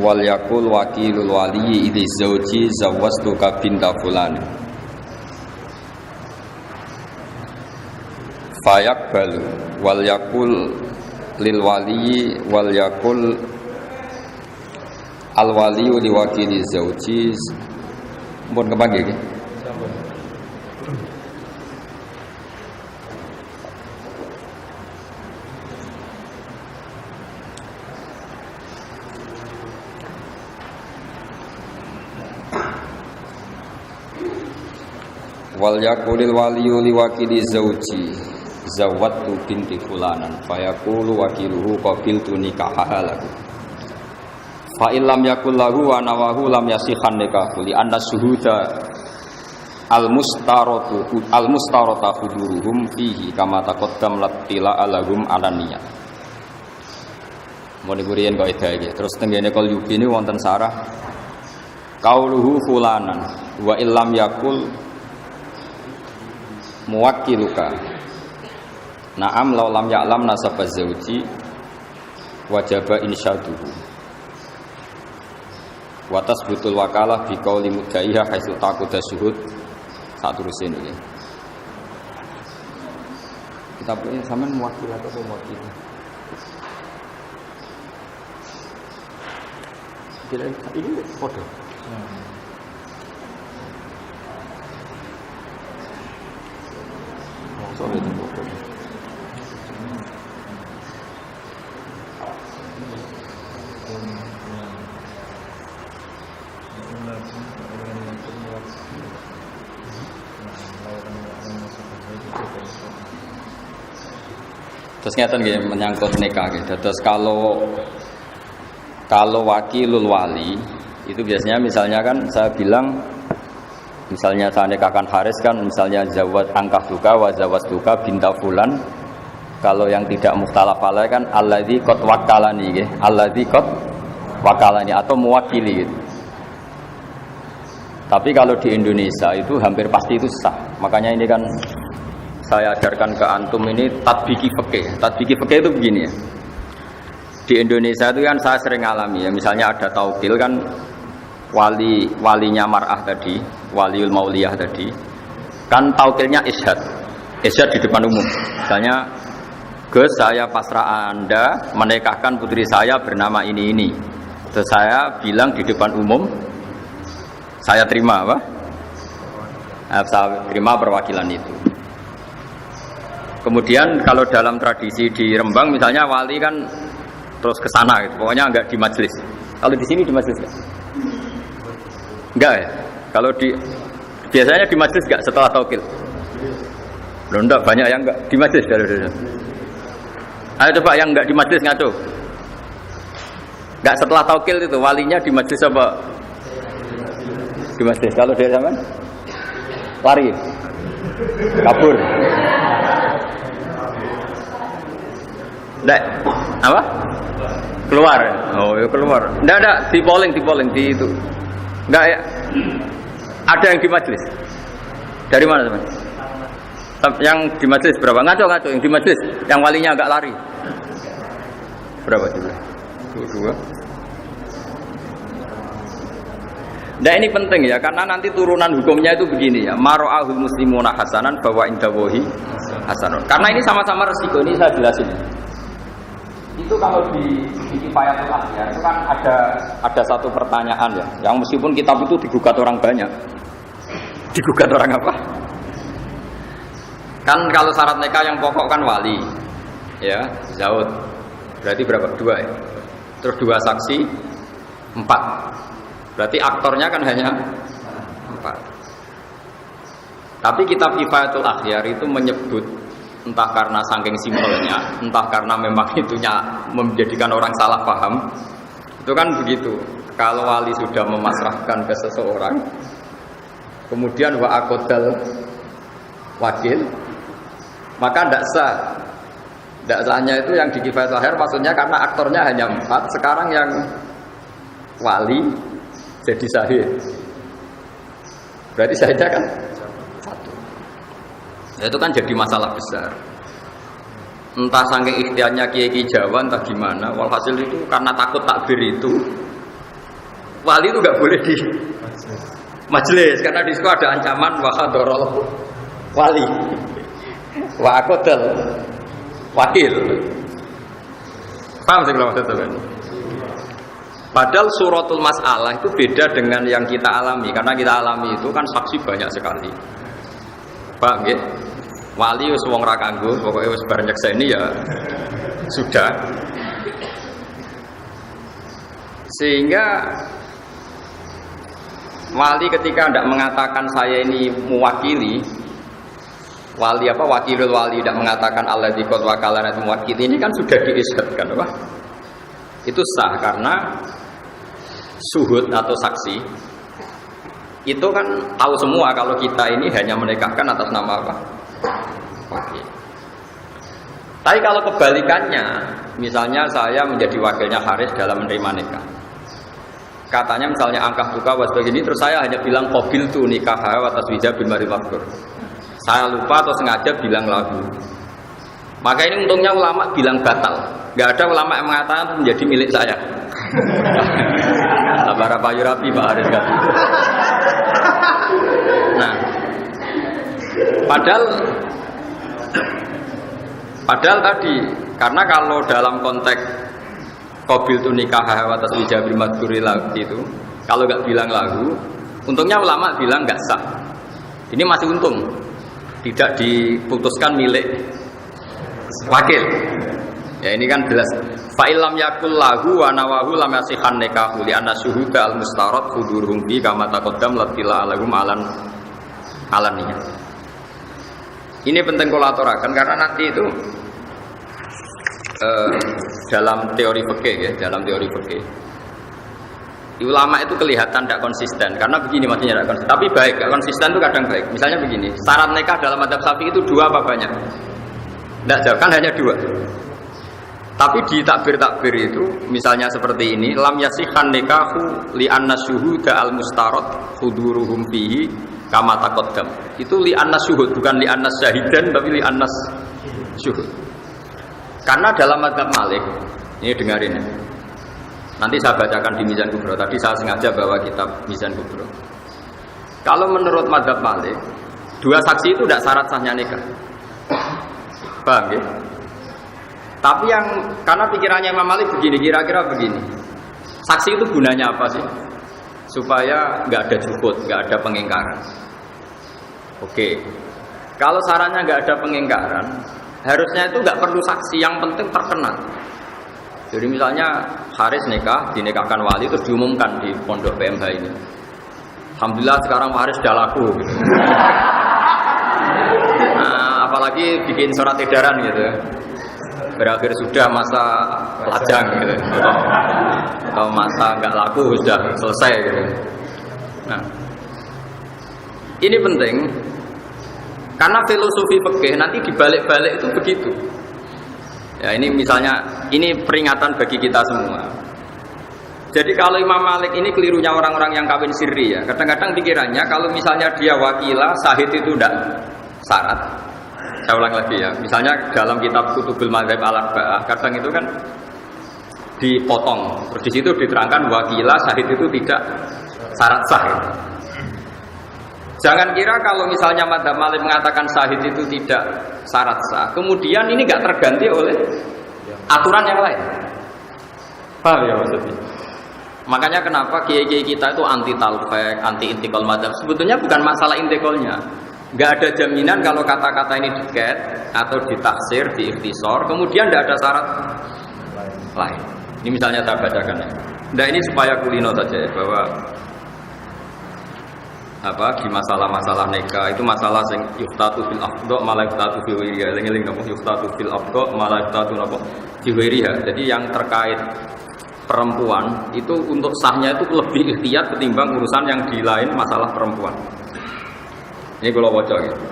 wal yakul wakilul wali idzi zauji zawwastuka binta fulan fayaqbalu wal yakul lil wali wal yakul al wali li wakili zauji mun kepanggih nggih. Wal yakulil waliyu liwakili zauji zawattu binti fulanan fayaqulu wakiluhu qabiltu nikahaha lahu fa illam yakul lahu wa nawahu lam yasihan nikahu li anna syuhuda al mustarata huduruhum fihi kama taqaddam latila alahum alaniyah. Mun nguriyen kaidah iki terus tengene kal yubi ini wonten sarah qauluhu fulanan wa illam yakul muwakkiluka na'am law lam ya'lam nasaba zauji wajaba insyaduhu wa tasbutul wakalah bi qauli mudaiha haitsu taquda syuhud saterusin iki kita punya sampean muwakkil atau muwakkil kira ini foto soalnya itu foto. Terus ngeten nggih menyangkut nikah nggih. Terus kalau wakilul wali itu biasanya misalnya kan saya bilang misalnya saya nikahkan Haris kan misalnya zawat angkah duka wa zawat duka binta fulan. Kalau yang tidak mukhtalaf alaih kan alladzi qad wakalani nggih, alladzi qad wakalani atau mewakili gitu. Tapi kalau di Indonesia itu hampir pasti itu sah. Makanya ini kan saya ajarkan ke antum ini tatbiki fikih. Tatbiki fikih itu begini ya. Di Indonesia itu kan saya sering alami ya, misalnya ada taukil kan walinya mar'ah tadi, waliul mauliyah tadi, kan taukilnya isyhad di depan umum. Misalnya, Gus saya pasrah Anda menikahkan putri saya bernama ini. Terus saya bilang di depan umum, saya terima apa? Saya terima perwakilan itu. Kemudian kalau dalam tradisi di Rembang misalnya wali kan terus ke sana gitu. Pokoknya enggak di majelis. Kalau di sini di majelis enggak? Enggak ya? Kalau biasanya di majelis enggak setelah taukil? Loh enggak, banyak yang enggak di majelis kalau dulu. Ayo coba yang enggak di majelis ngaco. Enggak setelah taukil itu walinya di majelis apa? Di majelis. Kalau dari zaman lari. Kabur. Enggak. Apa? Keluar. Oh, ya keluar. Enggak, di polling di itu. Enggak ya. Ada yang di majelis. Dari mana, teman? Yang di majelis berapa? Ngaco yang di majelis. Yang walinya agak lari. Berapa juga? Dua. Nah ini penting ya, karena nanti turunan hukumnya itu begini ya. Maro'ahul muslimuna hasanan bahwa indawohi hasanun. Karena ini sama-sama resiko, ini saya jelasin. Itu kalau di Kifayatul Akhyar itu kan ada satu pertanyaan ya, yang meskipun kitab itu digugat orang banyak. Digugat orang apa? Kan kalau syarat nikah yang pokok kan wali, ya, zaud. Berarti berapa? 2 ya. Terus 2 saksi, 4. Berarti aktornya kan hanya 4. Tapi kitab Kifayatul Akhyar itu menyebut entah karena saking simpelnya, entah karena memang itunya menjadikan orang salah paham. Itu kan begitu. Kalau wali sudah memasrahkan ke seseorang, kemudian wa aqdal wakil, maka tidak sah. Tidak sahnya itu yang di Kifayatul Akhyar maksudnya karena aktornya hanya 4, sekarang yang wali jadi syahid. Berarti syahidnya kan 1. Itu kan jadi masalah besar. Entah saking ikhtiarnya kiai Jawa entah gimana, walhasil itu karena takut takbir itu Wali itu nggak boleh di majelis karena di situ ada ancaman wahadorol wali, wakodel wakil. Paham sih kalau maksudnya? Padahal suratul mas'alah itu beda dengan yang kita alami karena kita alami itu kan saksi banyak sekali. Paham nggih? Wali wis wong ra kanggo, pokoke wis bar nyekseni ya sudah. Sehingga wali ketika tidak mengatakan saya ini mewakili, wali apa wakilul wali tidak mengatakan alladzi qad wakalana itu mewakili, ini kan sudah diisyadkan apa? Itu sah karena suhud atau saksi itu kan tahu semua kalau kita ini hanya menikahkan atas nama apa? Wakil. Tapi kalau kebalikannya, misalnya saya menjadi wakilnya Haris dalam menerima nikah. Katanya misalnya angkah buka was begini, terus saya hanya bilang qabil tu nikah wa taswija bil mari maktur. Saya lupa atau sengaja bilang lagu. Maka ini untungnya ulama bilang batal. Enggak ada ulama yang mengatakan itu menjadi milik saya. Sabara payu rapi Pak Haris kan. Nah, padahal tadi karena kalau dalam konteks qabil tu nikah wa taswija bil madhuri itu kalau enggak bilang lagu, untungnya ulama bilang enggak sah. Ini masih untung. Tidak diputuskan milik wakil. Ya ini kan jelas. Fa illam yakul lahu wa nawahu lam yasihan nikahu li anna syuhuda al mustarad huduruhum bi kama taqaddam latila alahum alaniya. Ini penting kulaturakan karena nanti itu dalam teori fikih ya, dalam teori fikih. Ulama itu kelihatan tidak konsisten karena begini maksudnya tidak konsisten. Tapi baik, tidak konsisten itu kadang baik. Misalnya begini, syarat nikah dalam madzhab Syafi'i itu 2 apa banyak? Tidak jauh, kan hanya 2. Tapi di takbir-takbir itu, misalnya seperti ini, lam yasihan nikahu li anna syuhuda al mustarad huduruhum fihi kama taqaddam. Itu li anna syuhud, bukan li anna syahidan, tapi li anna syuhud. Karena dalam madzhab Malik, ini dengarin ya. Nanti saya bacakan di Mizan Kubro. Tadi saya sengaja bawa kitab Mizan Kubro. Kalau menurut madzhab Malik, 2 saksi itu tidak syarat sahnya nikah. Paham ya? Tapi yang karena pikirannya Imam Malik begini, kira-kira begini. Saksi itu gunanya apa sih? Supaya nggak ada juhud, nggak ada pengingkaran. Oke. Kalau sarannya nggak ada pengingkaran, harusnya itu nggak perlu saksi, yang penting terkenal. Jadi misalnya Haris nikah, dinikahkan wali terus diumumkan di pondok PMH ini. Alhamdulillah sekarang Haris sudah laku. Gitu. Nah, apalagi bikin surat edaran gitu. Berakhir sudah masa lajang gitu. Atau masa nggak laku sudah selesai gitu. Nah, ini penting karena filosofi fikih nanti dibalik-balik itu begitu. Ya ini misalnya, ini peringatan bagi kita semua. Jadi kalau Imam Malik ini kelirunya orang-orang yang kawin sirri ya. Kadang-kadang pikirannya kalau misalnya dia wakilah, sahid itu tidak syarat. Saya ulang lagi ya. Misalnya dalam kitab Kutubul Madzhab al-Arba'ah, kadang itu kan dipotong. Terus di situ diterangkan wakilah, sahid itu tidak syarat sah. Jangan kira kalau misalnya madzhab Malik mengatakan syahid itu tidak syarat sah, kemudian ini nggak terganti oleh aturan yang lain. Paham ya maksudnya? Makanya kenapa kiai-kiai kita itu anti talfek, anti intikal madzhab. Sebetulnya bukan masalah intikalnya. Nggak ada jaminan kalau kata-kata ini diket atau ditaksir, diikhtisor, kemudian nggak ada syarat lain. Ini misalnya saya bacakan ya. Nah ini supaya kulino saja ya, bahwa di masalah-masalah nikah itu masalah sing yuftatu fil afdha malah yuftatu fi ghairiha. Eling-eling napa yuftatu fil afdha malah yuftatu napa fi ghairiha. Jadi yang terkait perempuan itu untuk sahnya itu lebih ikhtiyat ketimbang urusan yang di lain masalah perempuan. Ini kalau baca gitu.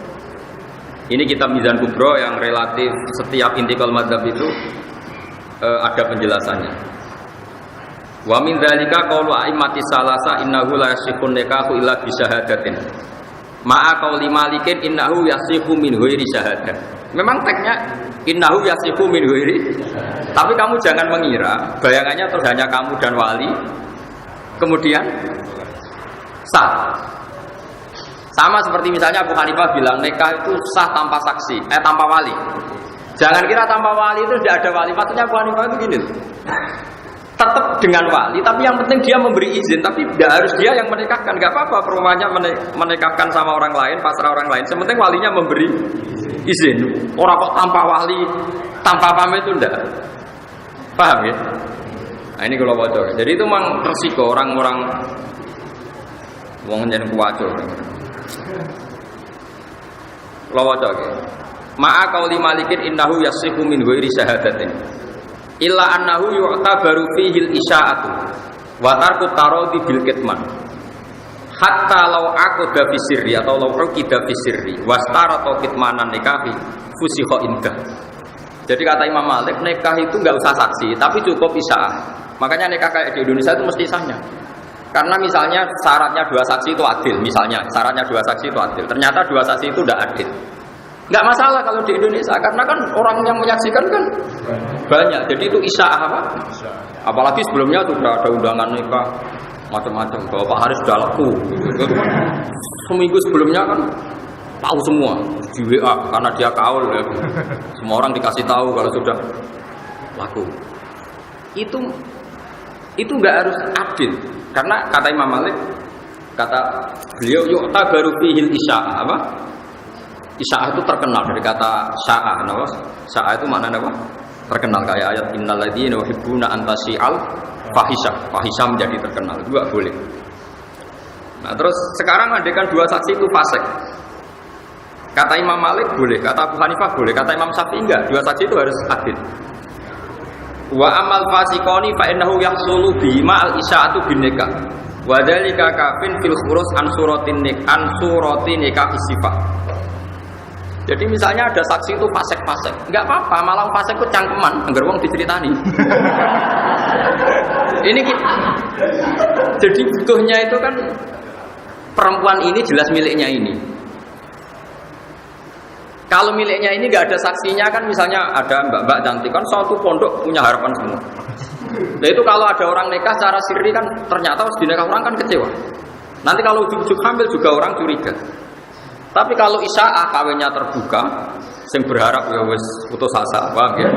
Ini kitab Mizan Kubro yang relatif setiap intikal madzhab itu ada penjelasannya. Wa min dzalika qaulu a'immati salasa innahu la yasihhu nikahu illa bi syahadatin. Ma'a qauli Malikin innahu yasihhu min ghairi syahadah. Memang teksnya innahu yasihhu min ghairi. Tapi kamu jangan mengira bayangannya terus hanya kamu dan wali kemudian sah. Sama seperti misalnya Abu Hanifah bilang nikah itu sah tanpa saksi, tanpa wali. Jangan kira tanpa wali itu tidak ada wali. Maksudnya Abu Hanifah itu gini, tetap dengan wali, tapi yang penting dia memberi izin, tapi tidak harus dia yang menikahkan. Gak apa-apa perumahannya menikahkan sama orang lain, pasrah orang lain. Sementing walinya memberi izin. Orang kok tanpa wali, tanpa pamit itu tidak. Paham ya? Nah ini kalau bocor. Jadi itu memang resiko orang-orang wong jeneng kuwaco. Lawaca ke. Ma'a qauli malikin innahu yasihu min ghairi syahadatin. Illa annahu yu'tabaru fihi al-isya'atu wa tarku taradi bil kitman. Hatta law aqada fi sirri atau law uqida fi sirri wastarata kitmanan nikahi fusiha indah. Jadi kata Imam Malik, nikah itu enggak usah saksi, tapi cukup isya'ah. Makanya nikah kayak di Indonesia itu mesti sahnya. Karena misalnya syaratnya 2 saksi itu adil, misalnya syaratnya 2 saksi itu adil. Ternyata 2 saksi itu tidak adil. Enggak masalah kalau di Indonesia, karena kan orang yang menyaksikan kan banyak. Jadi itu isya'ah apa? Apalagi sebelumnya sudah ada undangan nikah macam-macam. Bahwa Pak Haris sudah laku. Seminggu sebelumnya kan tahu semua di WA karena dia kaul ya. Semua orang dikasih tahu kalau sudah laku. Itu enggak harus adil. Karena kata Imam Malik, kata beliau yu'ta baru fihil isya'ah apa? Isya'ah itu terkenal dari kata sya'ah, apa? Sya'ah itu maknanya apa? Terkenal kayak ayat innal ladzina yuhibbuna an tasyi'al fahisha. Fahisha menjadi terkenal, juga boleh. Nah, terus sekarang andekan 2 saksi itu fasik. Kata Imam Malik boleh, kata Abu Hanifah boleh, kata Imam Syafi'i enggak, 2 saksi itu harus adil. Wa amal fasiqoni fa innahu yahsulu bi ma'al isya'atu bin nikah. Wa dzalika kafin fil khurus an surati nikah istifah. Jadi misalnya ada saksi itu fasik-fasik, enggak apa-apa, malah fasik itu cangkeman, anggar wong diceritani. Ini jadi butuhnya itu kan perempuan ini jelas miliknya ini. Kalau miliknya ini nggak ada saksinya kan, misalnya ada mbak-mbak cantik kan, suatu pondok punya harapan semua. Nah itu kalau ada orang nikah secara sirri kan, ternyata harus dinikah orang kan kecewa. Nanti kalau ujuk-ujuk hamil juga orang curiga. Tapi kalau isya'ah kawinnya terbuka, sing berharap ya wis putus asa, paham ya?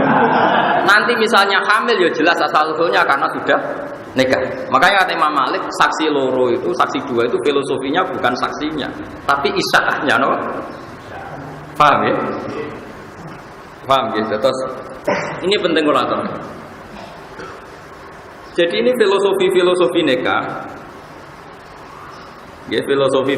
Nanti misalnya hamil ya jelas asal-usulnya karena sudah nikah. Makanya kata Imam Malik, saksi loro itu, saksi 2 itu filosofinya bukan saksinya, tapi isya'ahnya, no? Paham ya? Paham ya? Terus ini penting kulator. Jadi ini filosofi nikah. Ya, filosofi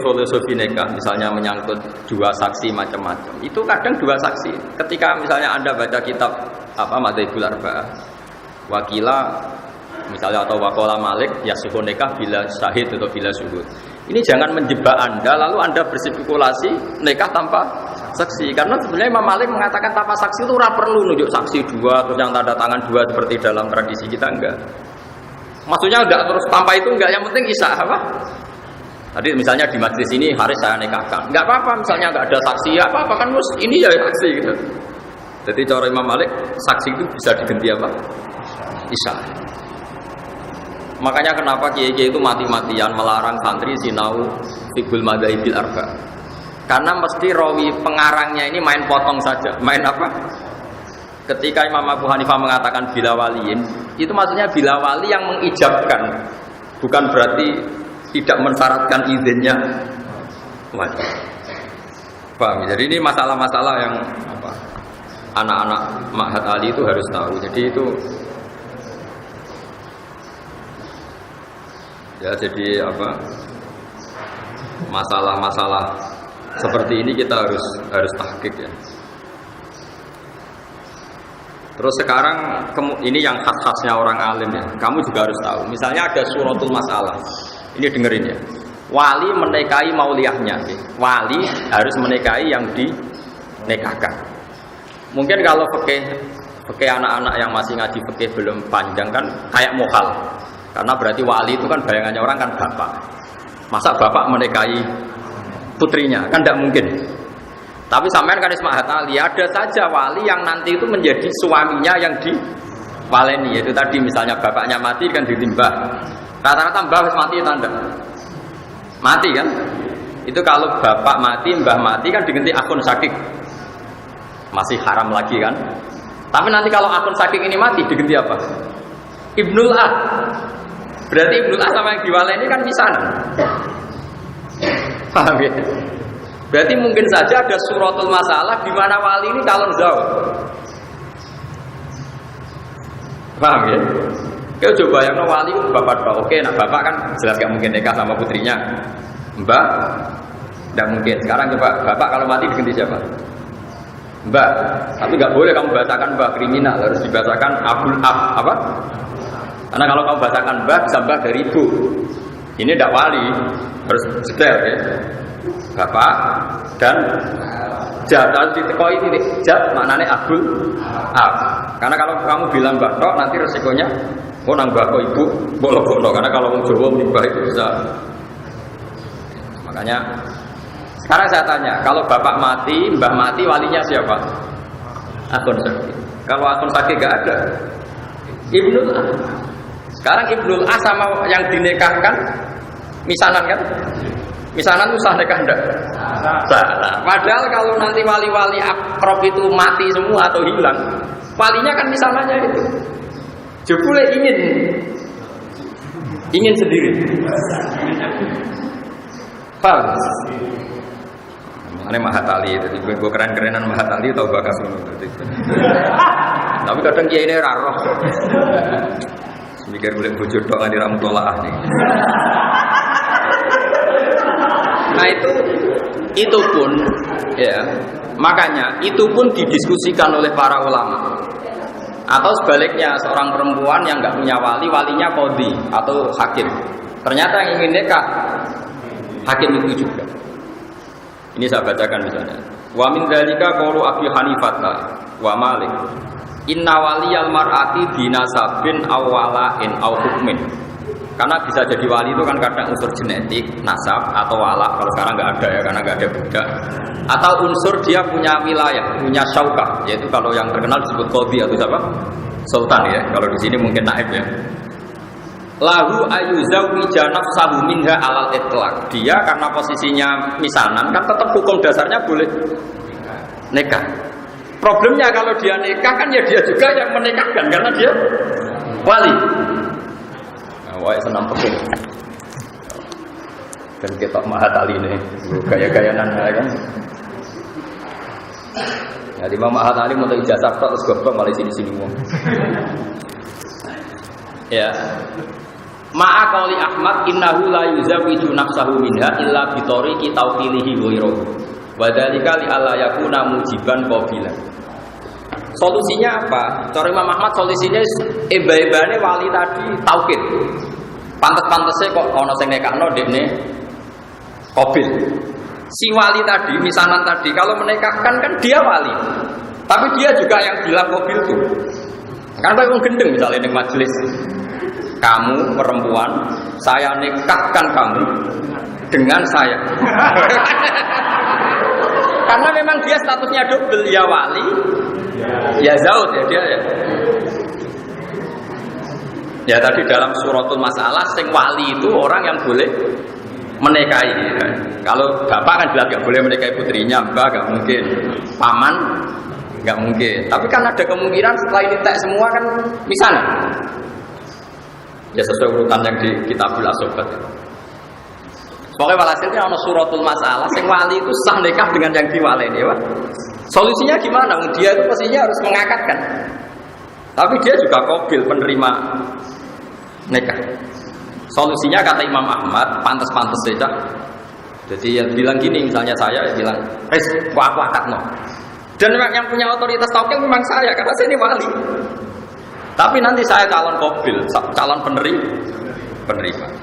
nikah misalnya menyangkut 2 saksi macam-macam. Itu kadang 2 saksi. Ketika misalnya Anda baca kitab apa Madzhabul Arba'ah, wakila misalnya atau waqala Malik yasuhun nikah bila syahid atau bila syuhud. Ini jangan menjebak Anda lalu Anda berspekulasi nikah tanpa saksi. Karena sebenarnya Imam Malik mengatakan tanpa saksi itu ora perlu nunjuk saksi 2 terus yang tanda tangan 2 seperti dalam tradisi kita, enggak. Maksudnya enggak terus tanpa itu enggak, yang penting isya'ah apa? Tadi misalnya di majlis ini Haris saya nikahkan, enggak apa-apa misalnya enggak ada saksi, ya apa-apa kan ini ya saksi gitu. Jadi cara Imam Malik saksi itu bisa diganti apa? Isya'ah. Makanya kenapa kiai-kiai itu mati-matian melarang santri sinau fiqhul madzhabil arba. Karena mesti rawi pengarangnya ini main potong saja. Main apa? Ketika Imam Abu Hanifah mengatakan bila waliin, itu maksudnya bila wali yang mengijabkan, bukan berarti tidak mensyaratkan izinnya wali. Paham? Jadi ini masalah-masalah yang apa? Anak-anak Ma'had Ali itu harus tahu. Jadi itu ya, jadi apa? Masalah-masalah seperti ini kita harus tahqiq ya. Terus sekarang ini yang khas-khasnya orang alim ya. Kamu juga harus tahu. Misalnya ada suratul masalah. Ini dengerin ya. Wali menikahi mauliyahnya. Wali harus menikahi yang dinikahkan. Mungkin kalau fikih anak-anak yang masih ngaji fikih belum panjang kan kayak mukhal. Karena berarti wali itu kan bayangannya orang kan bapak. Masa bapak menikahi putrinya? Kan tidak mungkin. Tapi sampean kan Ismail Ali, ada saja wali yang nanti itu menjadi suaminya yang diwaleni. Yaitu tadi misalnya bapaknya mati kan ditimbah Rata-rata mbah wis mati tanda. Mati kan? Itu kalau bapak mati, mbah mati kan diganti akun sakik. Masih haram lagi kan? Tapi nanti kalau akun sakik ini mati diganti apa? Ibnul Ah. Berarti Ibnul Ah sama yang diwala ini kan misanan. Paham ya? Berarti mungkin saja ada suratul masalah di mana wali ini calon zawj. Paham ya? Kau coba yang wali bapak tok. Oke, nah bapak kan jelas gak mungkin nikah sama putrinya. Mbak, tidak mungkin. Sekarang coba bapak kalau mati diganti siapa? Mbak. Tapi nggak boleh kamu bahasakan mbak kriminal, harus dibahasakan abul ab apa? Karena kalau kamu bahasakan mbak, bisa mbak dari ibu. Ini tidak wali, harus detail ya. Bapak dan jat harus ditekoi ini jat maknanya abul ab. Karena kalau kamu bilang mbak tok nanti resikonya mau nang mbak kok ibu bolong-bolong. Karena kalau mau Jawa mbak itu bisa. Makanya sekarang saya tanya, kalau bapak mati, mbah mati, walinya siapa? Akun sakit. Kalau akun sakit gak ada, Ibnul Ah. Sekarang Ibnul Ah sama yang dinikahkan misanan kan? Misanan itu sah nikah enggak? Salah. Padahal kalau nanti wali-wali akrab itu mati semua atau hilang, walinya kan misanannya itu. Jebule ingin sendiri. Paham? Ini Mahatali, jadi gue keren-kerenan Mahatali tau bakas tapi kadang kiai ini raroh. Mikir boleh bujur doang di ramutolaah nih. Nah itu pun ya, makanya itu pun didiskusikan oleh para ulama. Atau sebaliknya seorang perempuan yang nggak punya wali, walinya qadhi atau hakim. Ternyata yang ingin nikah hakim itu juga. Ini saya bacakan misalnya. Wa min dzalika qaulu Abi Hanifah wa Malik. Inna waliyal mar'ati binasabin aw wala'in aw hukmin. Karena bisa jadi wali itu kan kadang unsur genetik, nasab atau wala. Kalau sekarang nggak ada ya, karena nggak ada budak. Atau unsur dia punya wilayah, punya syaukah, yaitu kalau yang terkenal disebut qadhi atau siapa? Sultan ya. Kalau di sini mungkin naib ya. Lahu ayuzawwija nafsahu minha alal itlaq. Dia karena posisinya misanan kan tetap hukum dasarnya boleh nikah. Problemnya kalau dia nikah kan ya dia juga yang menikahkan karena dia wali. Wah, senam peking. Dan kita Mahatali ini gaya-gayanan kan. Jadi Imam Mahatali mau ijazah terus goblok malah sini-sini wong. Ya. Ma'a qauli Ahmad innahu la yuzawwiju nafsahu minha illa bi tariqi tawqilihi ghairuhu. Wa dzalika li alla yakuna mujiban qabilan. Solusinya apa? Cara Imam Ahmad solusinya eba-ebane wali tadi taukid. Pantes-pantese kok ana sing nekakno dekne qabil. Si wali tadi, misanan tadi kalau menikahkan kan dia wali. Tapi dia juga yang bilang qabil itu. Kan kayak wong gendeng misalnya ning majelis. Kamu perempuan, saya nikahkan kamu dengan saya. Karena memang dia statusnya double, ya wali, ya zaud ya dia ya. Ya tadi dalam suratul masalah, sing wali itu orang yang boleh menikahi. Ya. Kalau bapak kan jelas nggak boleh menikahi putrinya, mbak nggak mungkin, paman nggak mungkin. Tapi kan ada kemungkinan setelah ini tek semua kan misalnya. Ya sesuai urutan yang di Kitabul Asobat. Pokoknya walhasilnya ada suratul masalah. Sing wali itu sah nikah dengan yang diwaleni, ya. Solusinya gimana? Dia itu pastinya harus mengakatkan. Tapi dia juga qabil penerima nikah. Solusinya kata Imam Ahmad, pantas-pantas saja. Jadi yang bilang gini, misalnya saya bilang, kok aku akad no. Dan yang punya otoritas tauhid memang saya, karena saya ini wali. Tapi nanti saya calon qabil, calon penerima.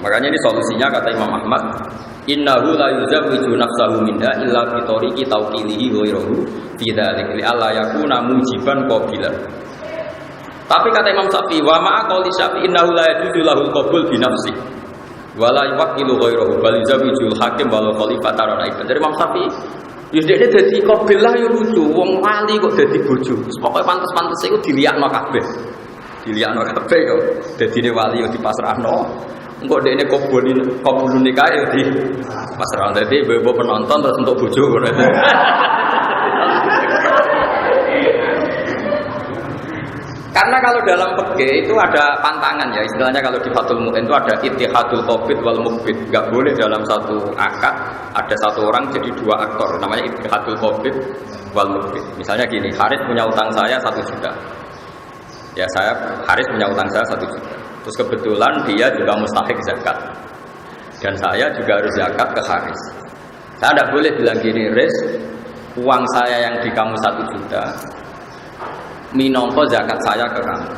Makanya ini solusinya kata Imam Ahmad, innahu la yuzawwiju nafsahu minha illa bi tariqi tawqilihi ghairuhu fi dzalika li alla yakuna mujiban qabilan. Tapi kata Imam Syafi'i, wa ma'a qauli Syafi'i innahu la yajuzu lahul qabul bi nafsi wa la yuwakkilu ghairuhu bal yuzawwijul hakim wal khalifata ra'iban. Dari Imam Syafi'i, ya dekne dadi qabil lah ya lucu, wong wali kok dadi bojo. Pokoke pantes-pantes iku diliakno kabeh. Diliakno kabeh kok dadine wali yo dipasrahno. Engko dekne kabulun nikah ya di pasrah. Dadi ibu penonton terus untuk bojo ngono. Karena kalau dalam fikih itu ada pantangan ya, istilahnya kalau di Fathul Mu'in itu ada ittihadul qabid wal muqbid. Enggak boleh dalam satu akad ada satu orang jadi dua aktor, namanya ittihadul qabid wal muqbid. Misalnya gini, Haris punya utang saya 1 juta. Ya Haris punya utang saya 1 juta. Terus kebetulan dia juga mustahik zakat. Dan saya juga harus zakat ke Haris. Saya tidak boleh bilang gini, Riz, uang saya yang di kamu 1 juta minongko zakat saya ke kamu.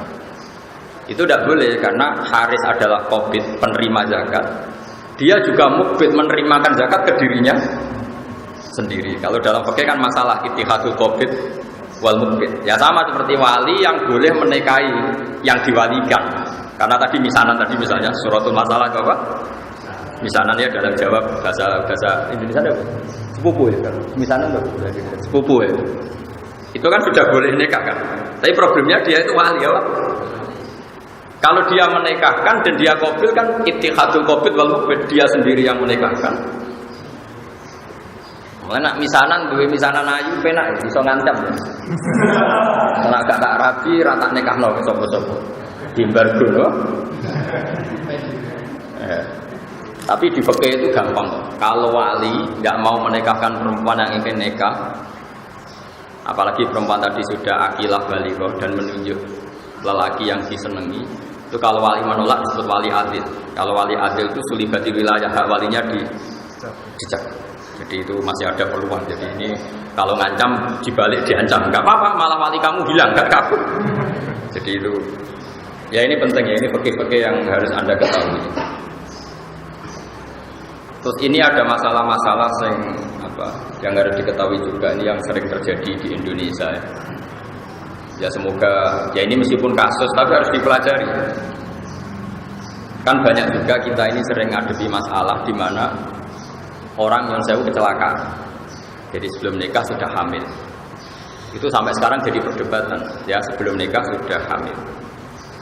Itu tidak boleh karena Haris adalah qabid, penerima zakat. Dia juga mukbid, menerimakan zakat ke dirinya sendiri. Kalau dalam fikih kan masalah ittihadul qabid wal mukbid. Ya sama seperti wali yang boleh menikahi yang diwalikan. Karena tadi misanan tadi misalnya suratul masalah apa? Misanannya dalam jawab bahasa Indonesia apa? Sepupu ya kan. Misanan apa? Sepupu ya. Itu kan sudah boleh nikah kan. Tapi problemnya dia itu wali ya. Kalau dia menikahkan dan dia qabil kan ittihadul qabid wal mukbid, dia sendiri yang menikahkan. Mulane misanan duwe misanan ayu penak iso ngancam. Nek gak tak rabi ra tak nikahno sapa-sapa. Dimbargo lho. Tapi di fikih itu gampang. Kalau wali enggak mau menikahkan perempuan yang ingin nikah, apalagi perempuan tadi sudah akilah baligha dan menunjuk lelaki yang disenangi, itu kalau wali menolak disebut wali adil. Kalau wali adil itu sulibati wilayah hak walinya dicek. Jadi itu masih ada peluang. Jadi ini kalau ngancam dibalik diancam, nggak apa-apa, malah wali kamu bilang nggak kabur. Jadi itu, ya ini penting ya, ini fikih-fikih yang harus Anda ketahui. Terus ini ada masalah-masalah yang harus diketahui juga, ini yang sering terjadi di Indonesia ya. Ya semoga, ya ini meskipun kasus tapi harus dipelajari. Kan banyak juga kita ini sering ngadepi masalah di mana orang yang saya kecelakaan. Jadi sebelum nikah sudah hamil. Itu sampai sekarang jadi perdebatan. Ya sebelum nikah sudah hamil.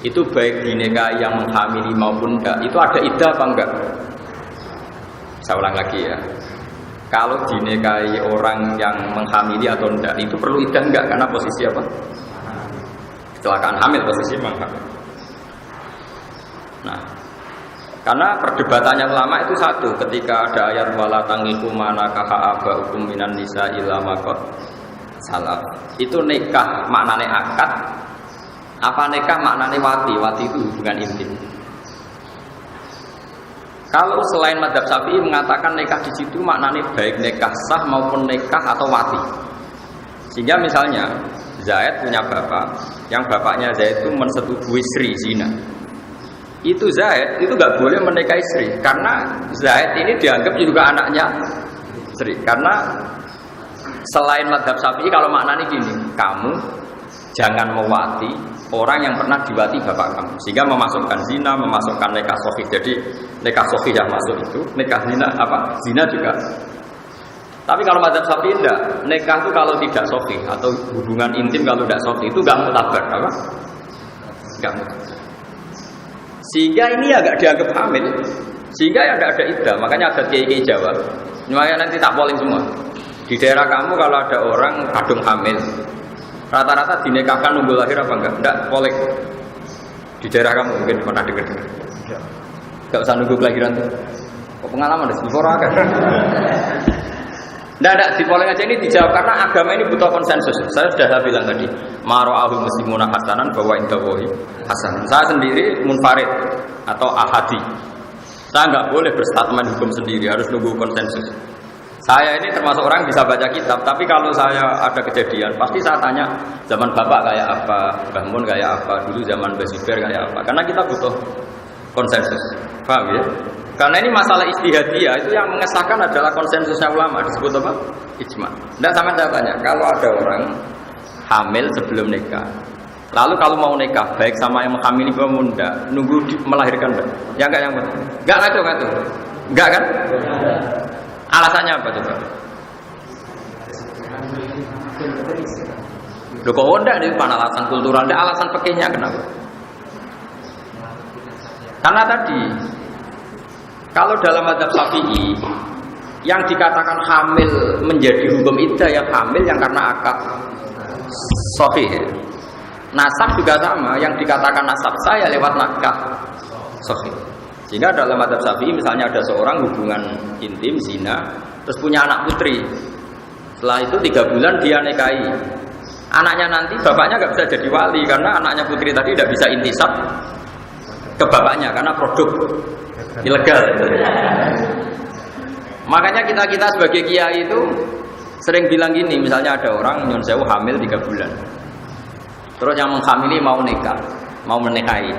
Itu baik di nikah yang menghamili maupun enggak. Itu ada iddah apa enggak? Saya ulang lagi ya. Kalau dinikahi orang yang menghamili atau enggak, itu perlu iddah enggak? Karena posisi apa? Kecelakaan hamil, posisi menghamil. Nah, karena perdebatannya ulama itu satu, ketika ada ayat wala tangiku manakaha abaukum minan nisa illa maqad salaf. Itu nikah maknane akad, apa nikah maknane wati? Wati itu hubungan intim. Kalau selain madzhab Syafi'i mengatakan nikah di situ maknane baik nikah sah maupun nikah atau wati. Sehingga misalnya Zaid punya bapak, yang bapaknya Zaid itu mensetujui Sri zina. Itu Zaid itu nggak boleh menikahi Sri karena Zaid ini dianggap juga anaknya Sri. Karena selain madzhab Syafi'i kalau maknanya gini, kamu jangan mewati orang yang pernah diwati bapak kamu, sehingga memasukkan zina, memasukkan nikah sahih. Jadi nikah sahih yang masuk itu, nikah zina apa? Zina juga. Tapi kalau madzhab Syafi'i enggak, nikah itu kalau tidak sahih atau hubungan intim kalau tidak sahih itu enggak mutabar, apa? Enggak mutabar. Sehingga ini agak dianggap hamil, sehingga ya tidak ada iddah. Makanya ada kiai-kiai Jawa, makanya nanti tak polling semua. Di daerah kamu kalau ada orang kadung hamil, rata-rata dinikahkan nunggu lahir apa enggak? Enggak, polling. Di daerah kamu mungkin pernah dengar. Enggak usah nunggu kelahiran tuh. Kok pengalaman deh, before kan? Tidak, di polling aja ini dijawab karena agama ini butuh konsensus. Saya sudah bilang tadi, maro'ahul muslimuna hasanan bahwa indawohi hasan. Saya sendiri munfarid atau ahadi. Saya nggak boleh berstatement hukum sendiri, harus nunggu konsensus. Saya ini termasuk orang bisa baca kitab, tapi kalau saya ada kejadian, pasti saya tanya zaman bapak kayak apa, Mbah Mun kayak apa, dulu zaman Mbah Zubair kayak apa. Karena kita butuh konsensus, paham ya? Karena ini masalah ijtihadiyah, itu yang mengesahkan adalah konsensusnya ulama, disebut apa? Ijma. Tidak sama saya tanya, kalau ada orang hamil sebelum nikah, lalu kalau mau nikah, baik sama yang menghamili maupun enggak, nunggu melahirkan enggak? Ya enggak yang betul. Enggak ngaco. Enggak kan? Alasannya apa coba? Loh kok enggak, ini bukan alasan kultural, enggak alasan fikihnya kenapa? Karena tadi Kalau dalam mazhab Syafi'i yang dikatakan hamil menjadi hukum iddah yang hamil yang karena akad sahih. Nasab juga sama, yang dikatakan nasab saya lewat nakah sahih. Sehingga dalam mazhab Syafi'i misalnya ada seorang hubungan intim zina terus punya anak putri. Setelah itu 3 bulan dia nikahi. Anaknya nanti bapaknya nggak bisa jadi wali karena anaknya putri tadi tidak bisa intisab ke bapaknya karena produk ilegal. Makanya kita sebagai kiai itu sering bilang gini, misalnya ada orang nyun sewu hamil 3 bulan. Terus yang menghamili mau nikah, mau menikahi.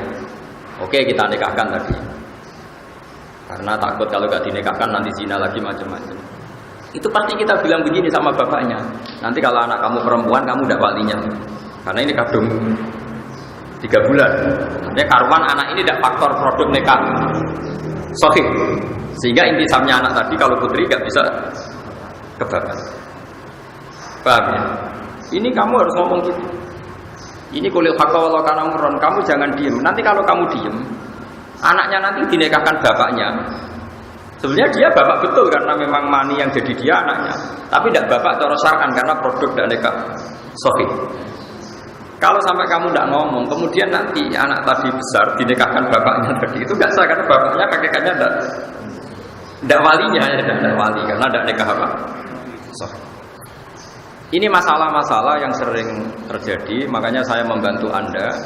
Oke, kita nikahkan tadi. Karena takut kalau gak dinikahkan nanti zina lagi macam-macam. Itu pasti kita bilang begini sama bapaknya. Nanti kalau anak kamu perempuan kamu udah walinya. Karena ini kadung 3 bulan. Artinya karuan anak ini tidak faktor produk nikah sahih. Sehingga intisabnya anak tadi kalau putri gak bisa ke bapak. Paham ya? Ini kamu harus ngomong gitu. Ini kulil haqqa walau kana murran. Kamu jangan diem. Nanti kalau kamu diem, anaknya nanti dinikahkan bapaknya. Sebenarnya dia bapak betul karena memang mani yang jadi dia anaknya. Tapi tidak bapak cara syar'an karena produk dan nikah sahih. Kalau sampai kamu tidak ngomong, kemudian nanti anak tadi besar dinikahkan bapaknya tadi itu nggak sah karena bapaknya kakeknya tidak walinya, tidak wali karena tidak nikah apa. Sahih. Ini masalah-masalah yang sering terjadi, makanya saya membantu Anda.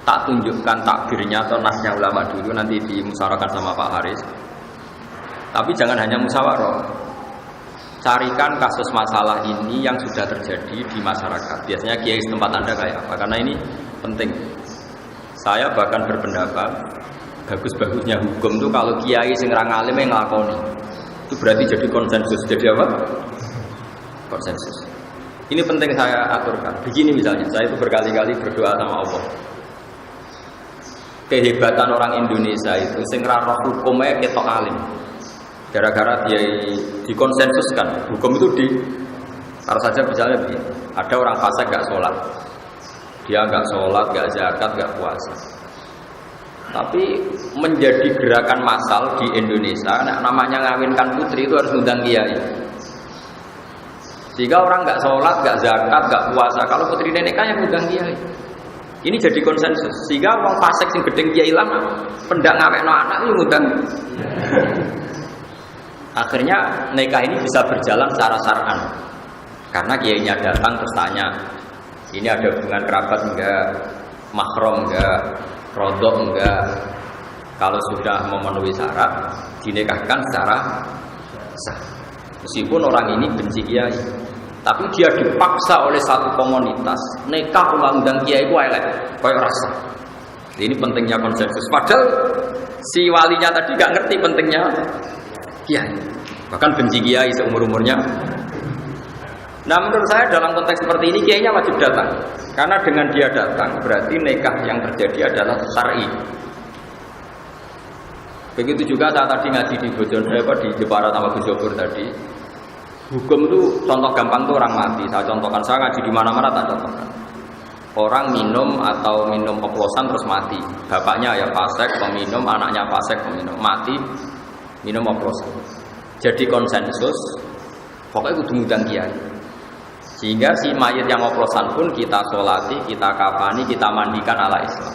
Tak tunjukkan takbirnya atau nasnya ulama dulu, nanti dimusyawarahkan sama Pak Haris. Tapi jangan hanya musyawarah. Carikan kasus masalah ini yang sudah terjadi di masyarakat. Biasanya kiai setempat Anda kayak apa? Karena ini penting. Saya bahkan berpendapat bagus-bagusnya hukum itu kalau kiai sing ra ngalim yang nglakoni. Itu berarti jadi konsensus. Jadi apa? Konsensus. Ini penting saya aturkan. Begini misalnya, saya itu berkali-kali berdoa sama Allah. Kehebatan orang Indonesia itu sing ra roh hukumnya ketok alim. Gara-gara dia dikonsensuskan. Hukum itu taruh saja misalnya begini, ada orang fasik gak sholat. Dia gak sholat, gak zakat, gak puasa. Tapi menjadi gerakan massal di Indonesia, namanya ngawinkan putri itu harus undang kiai. Sehingga orang gak sholat, gak zakat, gak puasa. Kalau putri nikah yang undang kiai. Ini jadi konsensus. Sehingga orang fasik sing gedeng kiai lama, pendak ngawekno anak itu ngundang. Akhirnya nikah ini bisa berjalan secara syar'an. Karena kiainya datang terus tanya, ini ada hubungan kerabat enggak, mahram enggak, rodok enggak. Kalau sudah memenuhi syarat, dinikahkan secara sah. Meskipun orang ini benci kiai, tapi dia dipaksa oleh satu komunitas nikah undang kiai ku elek, koyo rasa. Ini pentingnya konsensus. Padahal si walinya tadi gak ngerti pentingnya kiai, bahkan benci kiai seumur-umurnya. Nah menurut saya dalam konteks seperti ini kiainya wajib datang, karena dengan dia datang berarti nikah yang terjadi adalah syar'i. Begitu juga saya tadi ngaji di Bojonegoro di Jepara sama Gus Jobur tadi. Hukum itu contoh gampang tuh orang mati. Saya contohkan, saya ngaji di mana-mana tak contohkan. Orang minum atau minum oplosan terus mati. Bapaknya ya fasik peminum, anaknya fasik peminum, mati minum oplosan. Jadi konsensus, pokoknya kudu ngundang kiai. Sehingga si mayit yang oplosan pun kita sholati, kita kafani, kita mandikan ala Islam.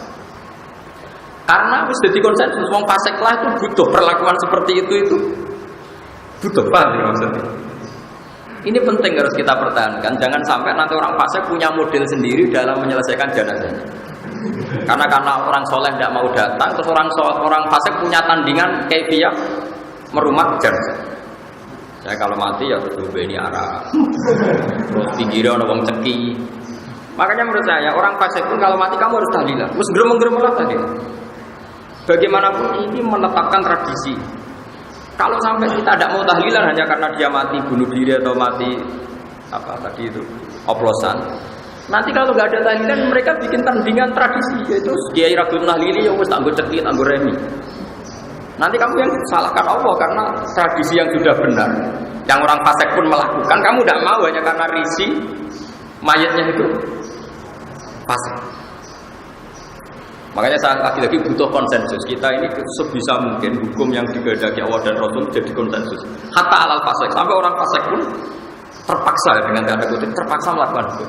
Karena harus jadi konsensus, wong fasik lah itu butuh perlakuan seperti itu butuh, paham ya maksudnya? Ini penting harus kita pertahankan. Jangan sampai nanti orang fasik punya model sendiri dalam menyelesaikan jenazahnya. Karena orang soleh tidak mau datang, terus orang fasik punya tandingan kaifiyah merumat jenazah. Saya kalau mati ya terus ini arah, terus pinggirnya ada wong ceki. Makanya menurut saya orang fasik pun kalau mati kamu harus tahlilan. Terus gerem-gerem lah tadi. Bagaimanapun ini menetapkan tradisi. Kalau sampai kita tidak mau tahlilan hanya karena dia mati bunuh diri atau mati apa tadi itu oplosan. Nanti kalau nggak ada tahlilan mereka bikin tandingan tradisi, yaitu kiai ragu tahlili ya wis tanggo cekik tanggo remi. Nanti kamu yang salahkan Allah karena tradisi yang sudah benar, yang orang fasik pun melakukan, kamu tidak mau hanya karena risi mayatnya itu fasik. Makanya saya lagi-lagi butuh konsensus. Kita ini sebisa mungkin hukum yang dikehendaki Allah dan Rasul jadi konsensus. Hatta alal fasik, sampai orang fasik pun terpaksa dengan tanda kutip terpaksa melakukan hukum.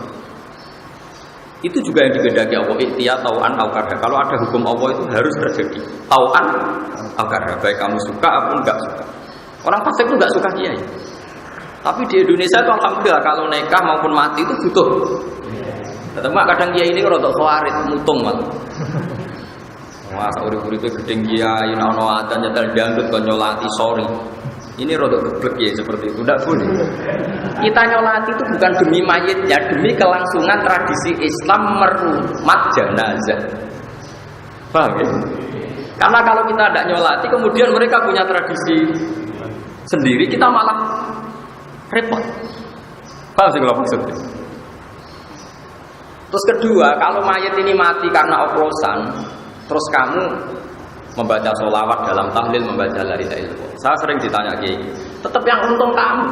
Itu juga yang dikehendaki Allah. Ikhtiar tau'an au karha. Kalau ada hukum Allah itu harus terjadi. Tau'an au karha. Baik kamu suka ataupun enggak suka. Orang fasik itu enggak suka kiai. Tapi di Indonesia itu alhamdulillah kalau nikah maupun mati itu butuh. Tetap kadang kiai ini kalau untuk khawarit mutung malah. Masa urip-uripe gedeng kiai ono adzan nyetel dangdut kon nyolati sorry. Ini rodok geblek ya seperti itu. Tidak boleh. Kita nyolati itu bukan demi mayitnya, demi kelangsungan tradisi Islam merumat jenazah. Paham ya? Karena kalau kita tidak nyolati, kemudian mereka punya tradisi sendiri, kita malah repot. Paham sih kalau maksudnya? Terus kedua, kalau mayit ini mati karena oplosan, terus kamu membaca sholawat dalam tahlil, membaca la ilaha illallah. Saya sering ditanya kiai, tetap yang untung kamu.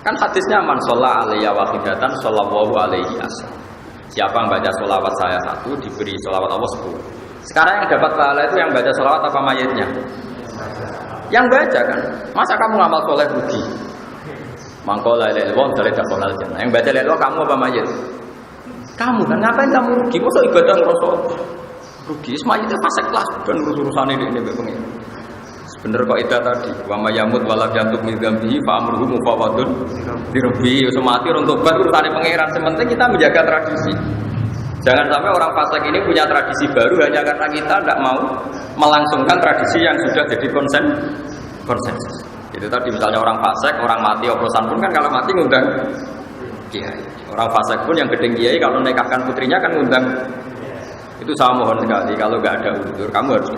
Kan hadisnya man sholla alaiya wahidatan shollallahu alaihi asal. Siapa yang baca sholawat saya satu diberi sholawat Allah 10. Sekarang yang dapat pahala itu yang baca sholawat apa mayitnya? Yang baca kan. Masa kamu ngamal soleh rugi? Mangko la ilaha illallah dari dakwal jannah. Yang baca la ilaha kamu apa mayit? Kamu kan ngapain kamu rugi? Masa ibadah ngerasa rugi? Semuanya fasik kelas dan urus-urusan ini pengen. Sebener kok itu tadi. Wa mayamut walam jantuk min dzambihi fa amruhu mufawadun bi rabbi. Semati untuk tobat urusane pangeran. Sementing kita menjaga tradisi. Jangan sampai orang fasik ini punya tradisi baru hanya karena kita tidak mau melangsungkan tradisi yang sudah jadi konsensus. Itu tadi misalnya orang fasik, orang mati oplosan pun kan kalau mati ngundang kiai. Orang fasik pun yang gedeng kiai kalau nikahkan putrinya kan ngundang. Itu saya mohon sekali kalau nggak ada unsur kamu harus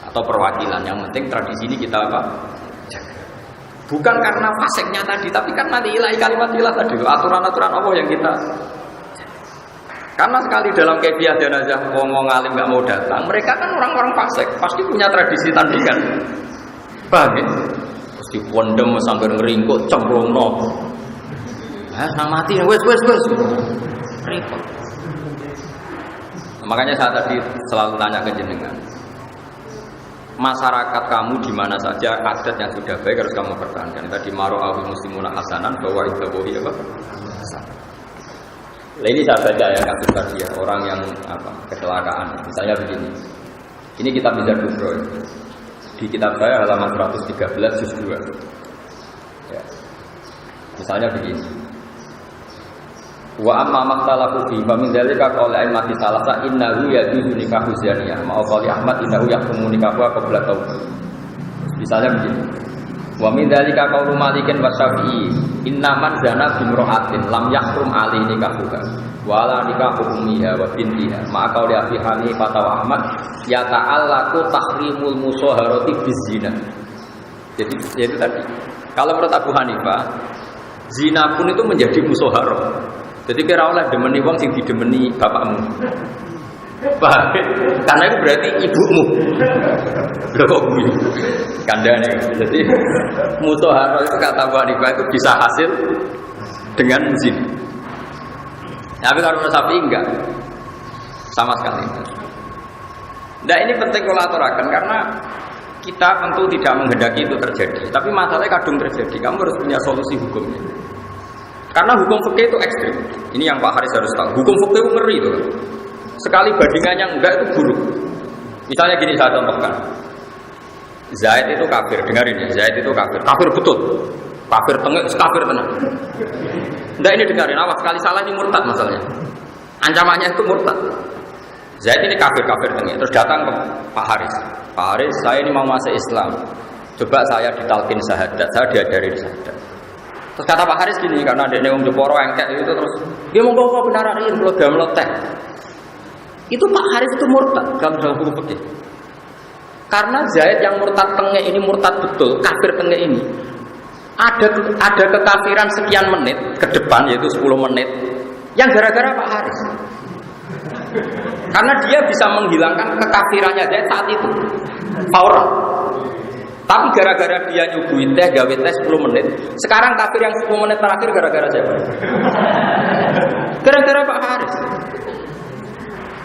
atau perwakilan. Yang penting tradisi ini kita apa? Jaga. Bukan karena fasiknya tadi, tapi karena ilahi kalimat ilah tadi, aturan-aturan Allah yang kita. Karena sekali dalam kaifiah jenazah ngomong alim nggak mau datang, mereka kan orang-orang fasik, pasti punya tradisi tandingan. Paham ya? Pasti pondem sambil ngeringkut, cemplungno. Nang mati, wes. Repot. Makanya saya tadi selalu tanya ke jenengan. Masyarakat kamu di mana saja adat yang sudah baik harus kamu pertahankan. Tadi maro'ahul muslimuna hasanan bahwa itu bohi apa? Nah, ini saya baca ya kasus tadi ya, orang yang kecelakaan. Misalnya begini. Ini kitab Mizar Kubro. Di kitab saya halaman 113 juz 2. Ya. Misalnya begini. Wa amma makhtalafu fi fa min dzalika qaul a'immati salasa innahu yajuzu nikahu zaniyah ma qali Ahmad innahu yahkumu nikahu qabla taubah. Misalnya begini. Wa min dzalika qaul Malikin wa Syafi'i inna man zana bimra'atin lam yahrum alaihi nikahuha wa la nikahu ummiha wa bintiha ma qauli Abi Hanifah wa Ahmad ya ta'allaqu tahrimul musaharati bizina. Jadi itu tadi. Kalau menurut Abu Hanifah zina pun itu menjadi musaharah. Jadi kira oleh demeni wong sing didemeni bapakmu. Paham? Karena itu berarti ibumu. Lho kok bumi? Kandane. Jadi mutoharo itu kata Abu Hanifah itu bisa hasil dengan zina. Tapi kalau menurut Syafi'i enggak. Sama sekali. Nah ini penting kalau aturakan karena kita tentu tidak menghendaki itu terjadi. Tapi masalahnya kadung terjadi. Kamu harus punya solusi hukumnya. Karena hukum fikih itu ekstrim. Ini yang Pak Haris harus tahu. Hukum fikih itu ngeri itu. Sekali bandingannya enggak itu buruk. Misalnya gini saya contohkan. Zaid itu kafir, dengarin ya. Zaid itu kafir. Kafir betul. Kafir tengah, kafir tenang. Enggak ini dengarin. Awas sekali salah ini murtad masalahnya. Ancamannya itu murtad. Zaid ini kafir tengah. Terus datang ke Pak Haris. Pak Haris, saya ini mau masuk Islam. Coba saya ditalkin syahadat. Saya diajarin syahadat. Terus kata Pak Haris gini, karena ada wong Jeporo engkek itu terus dia mau kok benarain kalau dia melotek. Itu Pak Haris itu murtad dalam hukum fikih. Karena Zaid yang murtad tengah ini murtad betul, kafir tengah ini. Ada kekafiran sekian menit ke depan yaitu 10 menit yang gara-gara Pak Haris. Karena dia bisa menghilangkan kekafirannya Zaid saat itu. Fauran. Tapi gara-gara dia nyuguhin teh, gawe teh 10 menit. Sekarang kafir yang 10 menit terakhir gara-gara siapa? Gara-gara Pak Haris.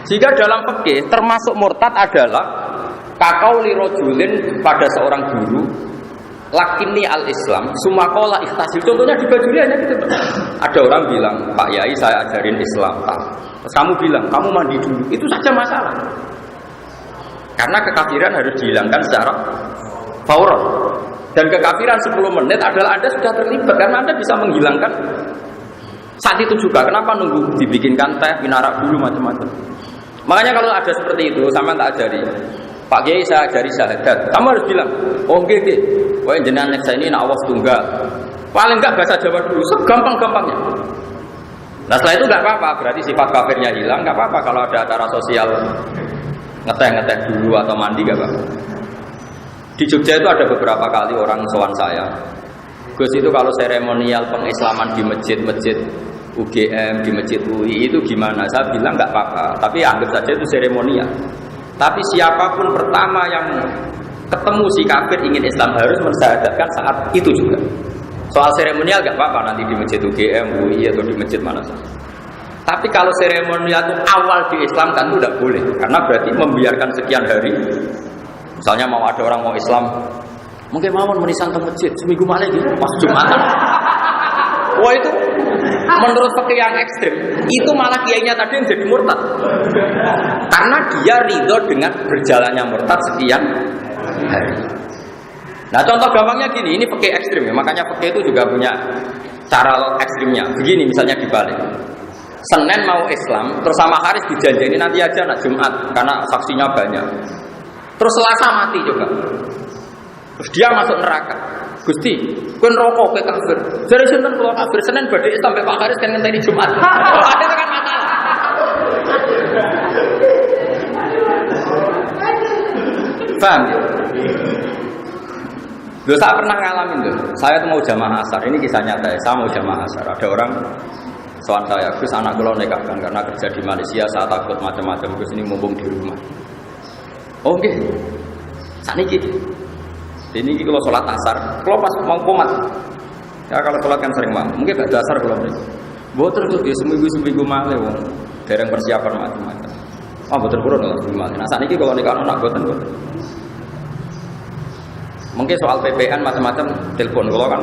Jika dalam fikih termasuk murtad adalah kaqauli rajulin pada seorang guru lakini al-Islam sumakola ikhtasil. Contohnya di Bajuri hanya gitu. Ada orang bilang, Pak Yai saya ajarin Islam. Terus kamu bilang, kamu mandi dulu. Itu saja masalah. Karena kekafiran harus dihilangkan secara fauron. Dan kekafiran 10 menit adalah Anda sudah terlibat. Karena Anda bisa menghilangkan saat itu juga. Kenapa nunggu dibikinkan teh, minarak dulu macam-macam. Makanya kalau ada seperti itu, sama tak ajari. Pak Kiai saya ajari syahadat. Kamu harus bilang, oh nggih nggih. Wah jenengan nek saya ini nak Allah tunggal. Paling enggak bahasa Jawa dulu, segampang-gampangnya. Nah setelah itu enggak apa-apa, berarti sifat kafirnya hilang, enggak apa-apa kalau ada acara sosial ngeteh-ngeteh dulu atau mandi enggak apa-apa. Di Jogja itu ada beberapa kali orang sowan saya. Gus itu kalau seremonial pengislaman di masjid-masjid UGM, di masjid UI itu gimana? Saya bilang enggak apa-apa, tapi anggap saja itu seremonial. Tapi siapapun pertama yang ketemu si kafir ingin Islam harus mensyahadatkan saat itu juga. Soal seremonial gak apa-apa nanti di masjid UGM, UI atau di masjid mana saja. Tapi kalau seremonial itu awal di Islam kan itu tidak boleh, karena berarti membiarkan sekian hari. Misalnya mau ada orang mau Islam, mungkin mau menisan ke masjid seminggu malam gitu, pas Jumatan. Wah itu menurut fikih yang ekstrim, itu malah kiainya tadi yang jadi murtad. Karena dia ridho dengan berjalannya murtad sekian hari. Nah contoh gampangnya gini, ini fikih ekstrim ya, makanya fikih itu juga punya cara ekstrimnya. Begini misalnya dibalik, Senin mau Islam, terus sama Haris dijanjini nanti aja nak Jumat karena saksinya banyak. Terus Selasa mati juga, terus dia masuk neraka. Gusti, kowe rokok kowe kafir. Jare sinten kula kafir, Senin badhe sampai Pak Haris kan ngenteni Jumat. Itu kan masalah. Paham ya? Loh, saya pernah ngalamin tuh. Saya tuh mau jamaah asar. Ini kisah nyata ya. Saya mau jamaah asar. Ada orang soal saya, Gus anak kula nikahkan karena kerja di Malaysia. Saya takut macam-macam. Gus ini mumpung di rumah. Oh nggih. Saniki. Ini kalau sholat asar, kalau pas mau komat. Ya kalau sholat kan sering banget. Mungkin gak dasar kalau ini. Boten tuh dia seminggu malah wong. Dereng persiapan macam-macam. Oh boten kurang lah seminggu. Nah saniki kalau nikah anak boten. Mungkin soal PPN macam-macam telepon kalau kan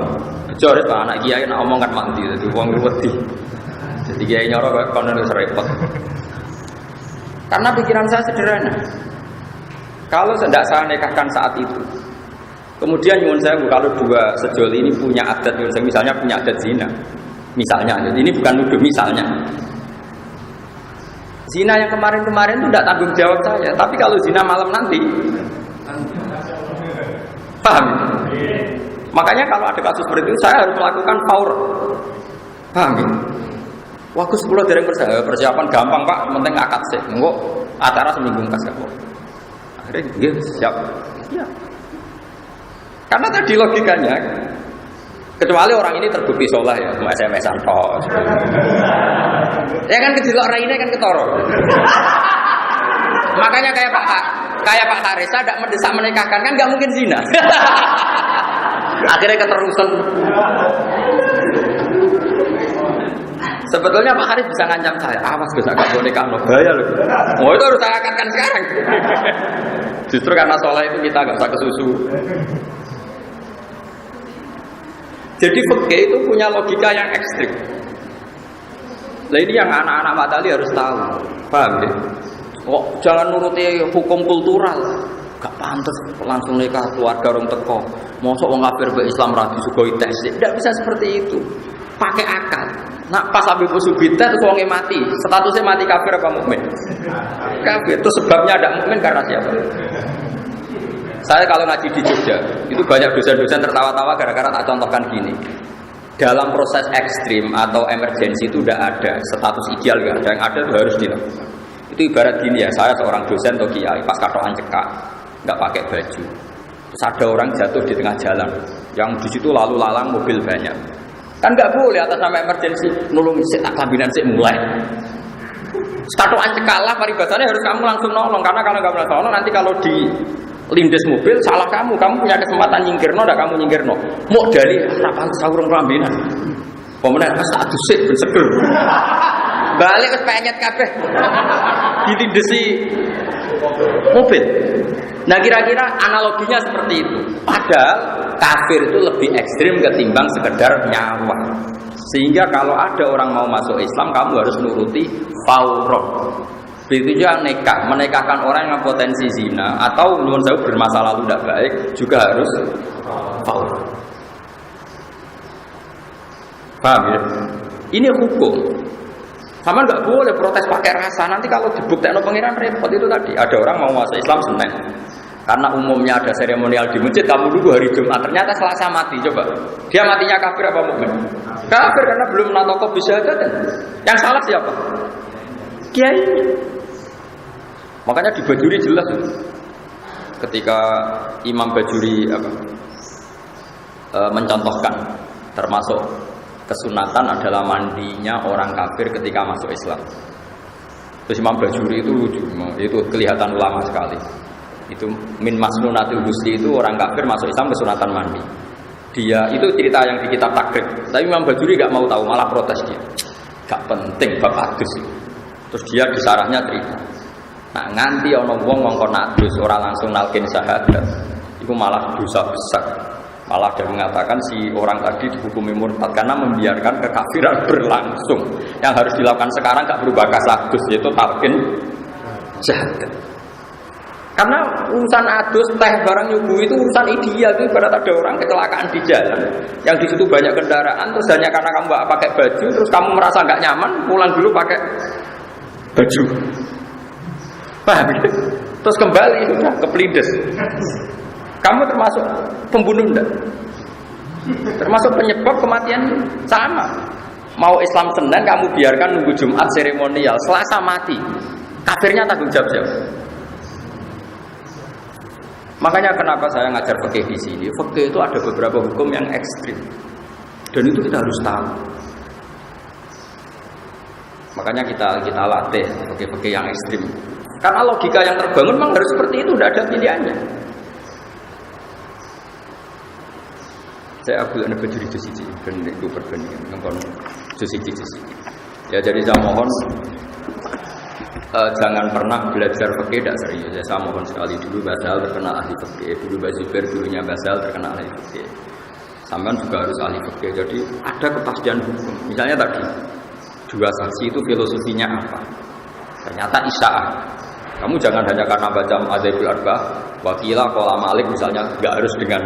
bejo Pak anak kiai nak omong kan mandi dadi wong wedi. Jadi kiai nyoro kok kono wis repot. Karena pikiran saya sederhana. Kalau tidak saya nikahkan saat itu, kemudian nyuwun saya kalau dua sejoli ini punya adat nyuwun saya misalnya punya adat zina. Misalnya, jadi ini bukan nuduh misalnya. Zina yang kemarin-kemarin itu tidak tanggung jawab saya, tapi kalau zina malam nanti paham? Makanya kalau ada kasus seperti itu saya harus melakukan faur. Paham ya? Waktu 10 dereng persiapan gampang Pak, penting akad sih. Engko acara seminggu kas kok. Akhirnya nggih siap. Ya. Karena tadi logikanya kecuali orang ini terbukti soleh ya, mau SMS-an tok. Ya kan kejelok raine kan ketoro. Makanya kayak Pak Haris tidak mendesak menikahkan kan nggak mungkin zina. Akhirnya keterusan. Sebetulnya Pak Haris bisa ngancam saya, awas gue agak boleh nikah, bahaya loh. Oh itu harus saya akadkan sekarang. Justru karena soleh itu kita nggak usah kesusu. Jadi fikih itu punya logika yang ekstrim. Nah ini yang anak-anak matali harus tahu, paham ya? Kok jangan nuruti hukum kultural. Gak pantas langsung nikah keluarga orang teko. Mosok wong kafir be Islam ra disugoi tes. Tidak bisa seperti itu. Pakai akal. Nah pas Habib Usubita terus wonge mati, statusnya mati kafir apa mukmin? Kafir. Itu sebabnya ada mukmin karena siapa? Saya kalau ngaji di Jogja, itu banyak dosen-dosen tertawa-tawa gara-gara tak contohkan gini. Dalam proses ekstrim atau emergensi itu tidak ada status ideal, gak ada. Yang ada itu harus dilakukan. Itu ibarat gini ya, saya seorang dosen atau kiai pas katokan cekak, nggak pakai baju. Terus ada orang jatuh di tengah jalan, yang di situ lalu lalang mobil banyak. Kan nggak boleh atas nama emergensi nulung sik tak kabinan sik mulai. Katokan cekak lah paribasannya harus kamu langsung nolong, karena kalau nggak langsung nolong nanti kalau di lindes mobil salah kamu punya kesempatan nyingkirno, ndak kamu nyingkirno. Mau dari rapan saurung kelambinan. Pemenang pas tak dusik ben seger. balik wis penyet kabeh. Ditindesi mobil. Nah kira-kira analoginya seperti itu. Padahal kafir itu lebih ekstrim ketimbang sekedar nyawa. Sehingga kalau ada orang mau masuk Islam, kamu harus nuruti fauron. Begitu juga nikah, menikahkan orang yang potensi zina atau nuwun sewu bermasa lalu tidak baik juga harus fauron. Paham ya? Ini hukum. Sama nggak boleh protes pakai rasa. Nanti kalau dibuktikan pengiran repot itu tadi. Ada orang mau masuk Islam Senin. Karena umumnya ada seremonial di masjid, kamu dulu hari Jumat. Ternyata Selasa mati. Coba. Dia matinya kafir apa mukmin? Kafir karena belum natoko bisa ada. Yang salah siapa? Kiai. Makanya di Bajuri jelas ketika Imam Bajuri mencontohkan termasuk kesunatan adalah mandinya orang kafir ketika masuk Islam. Terus Imam Bajuri itu lucu, itu kelihatan ulama sekali. Itu min masnunatil husli itu orang kafir masuk Islam kesunatan mandi. Dia itu cerita yang di kitab takrib. Tapi Imam Bajuri gak mau tahu, malah protes dia. Gak penting bab adus. Terus dia di sarahnya cerita. Nah nganti ana wong ngongkon adus ora langsung nalkin syahadat. Itu malah dosa besar. Malah dia mengatakan si orang tadi dihukumi murtad karena membiarkan kekafiran berlangsung. Yang harus dilakukan sekarang gak berubah kasadus, yaitu talqin syahadat. Karena urusan adus, teh, barang nyuguh itu urusan ideal. Itu ibarat ada orang kecelakaan di jalan yang di situ banyak kendaraan, terus hanya karena kamu gak pakai baju, terus kamu merasa gak nyaman, pulang dulu pakai baju. Paham? Terus kembali sudah kepelindes. Kamu termasuk pembunuh enggak? Termasuk penyebab kematian sama. Mau Islam Senin kamu biarkan nunggu Jumat seremonial, Selasa mati. Kafirnya tanggung jawab siapa? Makanya kenapa saya ngajar fikih di sini? Fikih itu ada beberapa hukum yang ekstrim. Dan itu kita harus tahu. Makanya kita latih fikih-fikih yang ekstrim. Karena logika yang terbangun memang harus seperti itu, tidak ada pilihannya. Saya Abdul Anak Bajuri Jusiji dan itu perbandingan ngomong Jusiji. Ya jadi saya mohon jangan pernah belajar fikih tidak serius. Saya mohon sekali dulu Basal terkenal ahli fikih, dulu Mbak Zubair dulunya Basal terkenal ahli fikih. Sampean juga harus ahli fikih. Jadi ada kepastian hukum. Misalnya tadi dua saksi itu filosofinya apa? Ternyata isya'ah. Kamu jangan hanya karena baca Adzabul Arba'ah, wakilah qala Malik misalnya enggak harus dengan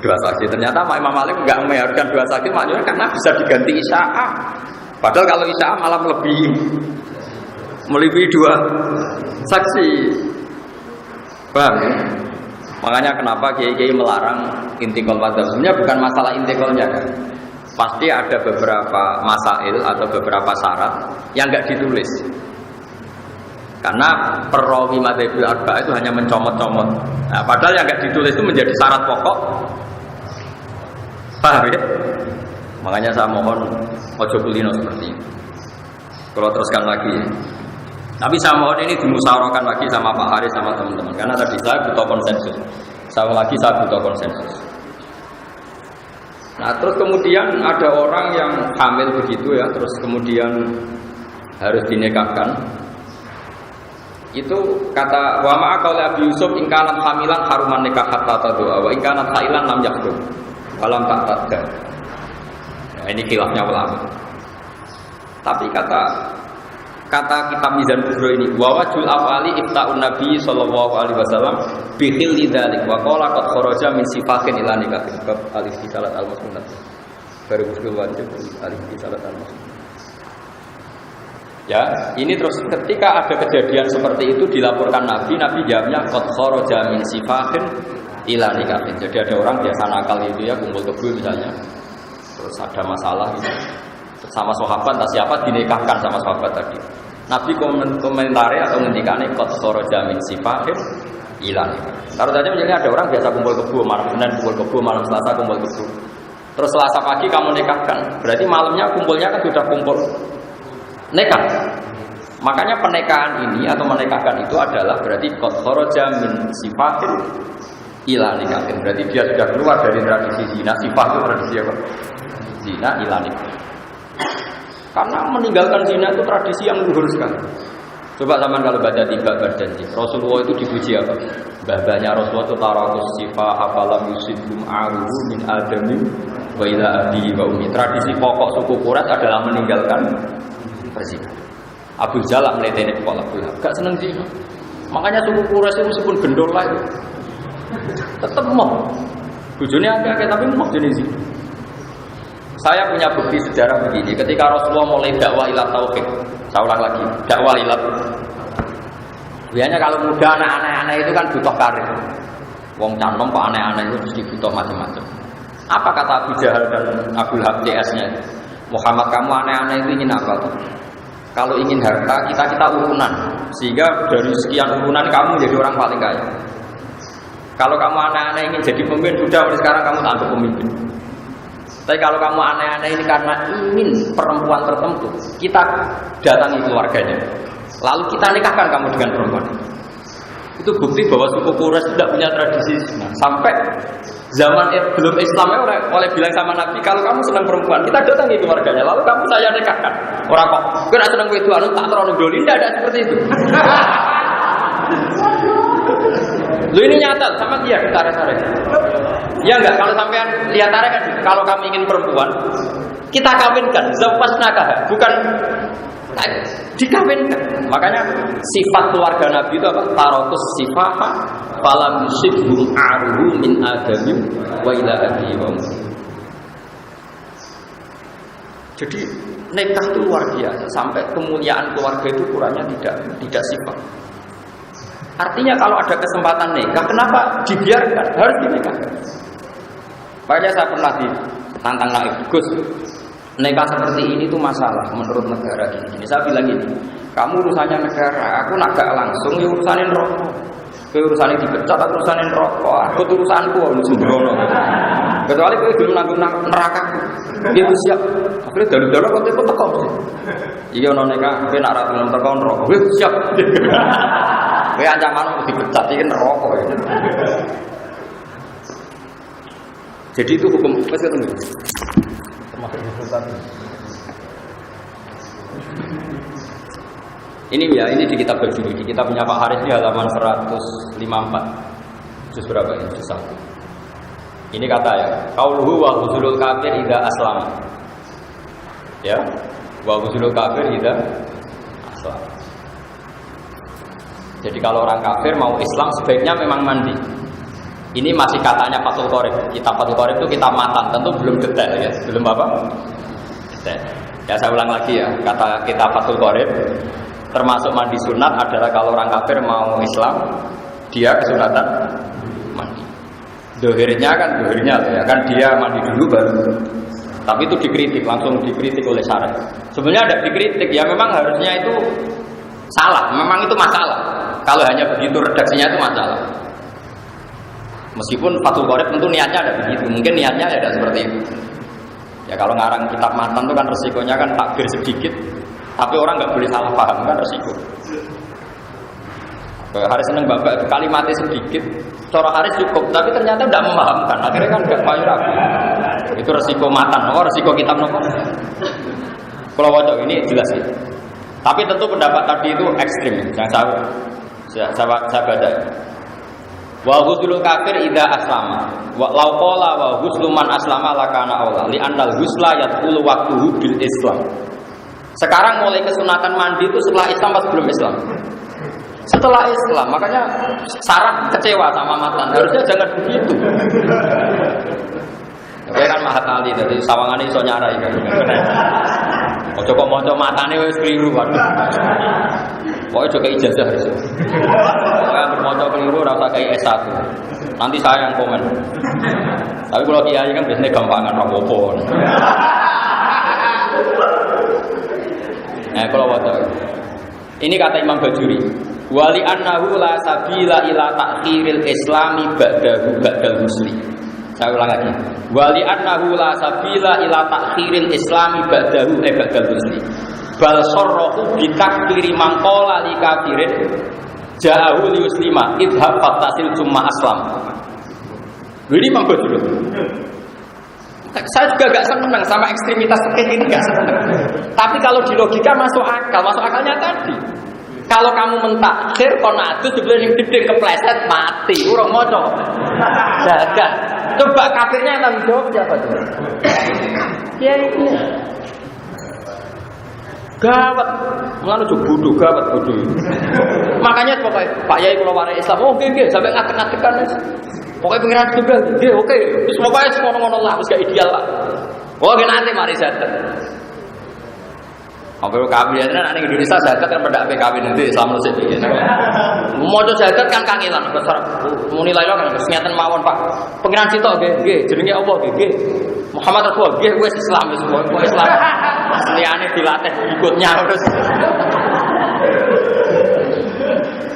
dua saksi. Ternyata Imam Malik enggak mengharuskan dua saksi maknanya karena bisa diganti isya'ah. Padahal kalau isya'ah malah melebihi dua saksi. Paham ya? Makanya kenapa kiai-kiai melarang intikal madzhab? Sebenarnya bukan masalah intikalnya kan. Pasti ada beberapa masail atau beberapa syarat yang enggak ditulis. Karena perawi madzhabul arba'ah itu hanya mencomot-comot. Nah, padahal yang enggak ditulis itu menjadi syarat pokok. Paham ya? Makanya saya mohon ojo kulino seperti ini. Kalau teruskan lagi. Tapi saya mohon ini dimusyawarahkan lagi sama Pak Haris sama teman-teman. Karena tadi saya butuh konsensus. Saya butuh konsensus. Nah terus kemudian ada orang yang hamil begitu ya, terus kemudian harus dinikahkan. Itu kata wa ma'a qauli Abi Yusuf in kanat hamilan haruman nikah hatta tadua wa in kanat hailan lam yaqdu walam ta'tadda. Nah, ini khilafnya ulama. Tapi kata kitab Mizan Kubro ini wa wajul afali ifta'un Nabi sallallahu alaihi wasallam bi khilli dzalik wa qala qad kharaja min sifatin ila nikah bab al-istisalat al-musnad baru usul wajib al-istisalat al-musnad. Ya, ini terus ketika ada kejadian seperti itu dilaporkan Nabi jawabnya qad kharaja min sifatin ila nikah. Jadi ada orang biasa nakal itu ya kumpul kebo misalnya. Terus ada masalah gitu. Sama sahabat entah siapa dinikahkan sama sahabat tadi. Nabi komentari atau ngendikane qad kharaja min sifatin ila nikah. Taruh saja misalnya ada orang biasa kumpul kebo malam Senin kumpul kebo, malam Selasa kumpul kebo. Terus Selasa pagi kamu nikahkan. Berarti malamnya kumpulnya kan sudah kumpul nikah. Makanya pernikahan ini atau menikahkan itu adalah berarti qad kharaja min sifatin ila nikah. Berarti dia sudah keluar dari tradisi zina. Sifat itu tradisi apa? Zina ila nikah. Karena meninggalkan zina itu tradisi yang luhur sekali. Coba zaman kalau baca tiba berjanji, Rasulullah itu dipuji apa? Babanya Rasulullah itu tarakus sifah afalam yusibum aruhu min adami wa ila abi wa umi. Tradisi pokok suku Quraisy adalah meninggalkan berzina. Abu Jalal meleteni kepala Abu Lahab, gak seneng zina. Makanya suku Quraisy itu meskipun gendol lah itu tetap mau. Bojone akeh tapi mau jenis zina. Saya punya bukti sejarah begini, ketika Rasulullah mulai dakwah ila tauhid, saya ulang lagi, dakwah ila. Biasanya kalau muda anak-anak itu kan butuh karir. Wong canom kok aneh-aneh itu mesti butuh macam-macam. Apa kata Abu Jahal dan Abu Lahab CS-nya? Muhammad, kamu aneh-aneh itu ingin apa tuh? Kalau ingin harta, kita urunan, sehingga dari sekian urunan kamu jadi orang paling kaya. Kalau kamu aneh-aneh ingin jadi pemimpin, sudah sekarang kamu tak untuk pemimpin. Tapi kalau kamu aneh-aneh ini karena ingin perempuan tertentu, kita datangi keluarganya, lalu kita nikahkan kamu dengan perempuan. Itu bukti bahwa suku Quraisy tidak punya tradisi zina. Sampai zaman belum Islamnya oleh bilang sama Nabi, kalau kamu senang perempuan, kita datangi keluarganya, lalu kamu saya nikahkan. Orang kok, kena senang itu anu tak terlalu doli, tidak ada seperti itu. Lu ini nyata sama dia ditarik-tarik. Ya enggak, kalau sampean lihat tarik kan, kalau kamu ingin perempuan, kita kawinkan, zawwajnaka, bukan dikawinkan. Makanya sifat keluarga Nabi itu apa? Tarakus sifaha falam yusibhum aruhu min adami wa ila abi wa ummi. Jadi nikah itu luar biasa, sampai kemuliaan keluarga itu ukurannya tidak sifat. Artinya kalau ada kesempatan nikah, kenapa dibiarkan? Harus dinikahkan. Makanya saya pernah ditantang Naib, Gus, nikah seperti ini tuh masalah menurut negara gini. Saya bilang gini, kamu urusannya negara, aku nak gak langsung ya urusanin rokok. Urusannya dipecat, aku urusanin rokok. Aku urusanku, aku sembrono. Kecuali aku belum nanggung neraka. Dia siap. Akhirnya dalu-dalu kok itu tekok. Iya no nikah, tapi nak ratu dalam tekok rokok. Siap. Kayak ancaman dipecat, ini rokok. Jadi itu hukum apa sih teman? Termasuk dipecat. Ini ya, ini di kitab Bajuri, di kitab punya Pak Haris di halaman 154. Juz berapa ini? Juz 1. Ini kata ya, qauluhu wa huzulul kafir idza aslama. Ya, wa huzulul kafir idza aslama. Jadi kalau orang kafir mau Islam sebaiknya memang mandi. Ini masih katanya Fathul Qorib. Kitab Fathul Qorib itu kitab matan, tentu belum detail ya, belum apa? Detail. Ya saya ulang lagi ya, kata kitab Fathul Qorib, termasuk mandi sunat adalah kalau orang kafir mau Islam, dia kesunatan mandi. Dohirnya ya kan dia mandi dulu baru. Tapi itu dikritik, langsung dikritik oleh syarah. Sebenarnya ada dikritik, ya memang harusnya itu salah, memang itu masalah. Kalau hanya begitu redaksinya itu masalah. Meskipun Fathul Qorib tentu niatnya ada begitu, mungkin niatnya ada seperti itu. Ya kalau ngarang kitab matan itu kan resikonya kan takbir sedikit, tapi orang nggak boleh salah paham kan resiko. Haris seneng bapak kalimatnya sedikit, cara Haris cukup, tapi ternyata tidak memahamkan. Akhirnya kan nggak mayu ragu. Itu resiko matan, resiko kitab nopo. Kalau wajah ini jelas sih. Tapi tentu pendapat tadi itu ekstrim. Yang saya baca. Wa ghuslu kafir idza aslama. Wa law qala wa ghuslu man aslama lakana aula li annal ghusla yadkhulu waqtuhu bil Islam. Sekarang mulai kesunatan mandi itu setelah Islam atau sebelum Islam? Setelah Islam, makanya Sarah kecewa sama matan. Harusnya jangan begitu. Kowe kan Mahat Ali dari sawangane iso nyarai kan. Ojo kok maca matane wis keliru waduh. Pokoke ojo kei ijazah wis. Pokoke bermaca keliru ora usah kei S1. Nanti saya yang komen. Tapi kalau kiai kan biasanya gampangan apa-apa. Nah, kalau waca. Ini kata Imam Bajuri. Wali annahu la sabila ila ta'khiril islami ba'dahu ba'dal muslim. Saya ulang lagi. Wali annahu la sabila ila ta'khiril islami ba'dahu ba'dal muslim. Bal sarrahu bi takfiri man qala li kafirin ja'ahu li muslima idhab fatasil summa aslam. Ini Imam Bajuri. Saya juga gak senang sama ekstremitas seperti ini, gak senang. Tapi kalau di logika masuk akalnya tadi. Kalau kamu mentakhir konatus dibeli gede kepleset mati, urung moco. Jaga. Coba kafirnya yang tanggung jawab siapa tuh? Ya ini. Gawat, mulane aja bodoh, gawat bodoh. Makanya pokoknya Pak Yai kula warai Islam, oh nggih sampai ngatek-ngatekan wis. Pokoke pengiran tunggal, nggih oke. Wis pokoke ngono-ngono lah, wis gak ideal lah. Oh nggih nanti mari zakat. Apa kawin nek ning Indonesia zakat kan pendak kawin nanti Islam resik iki. Moco zakat kan kangelan besar. Muni lailo kan keseniatan mawon Pak. Pengiran sitok nggih, jenenge apa nggih. Muhammad Rasulullah nggih wis Islam wis kok Islam. Asliane dilatih ikutnya terus.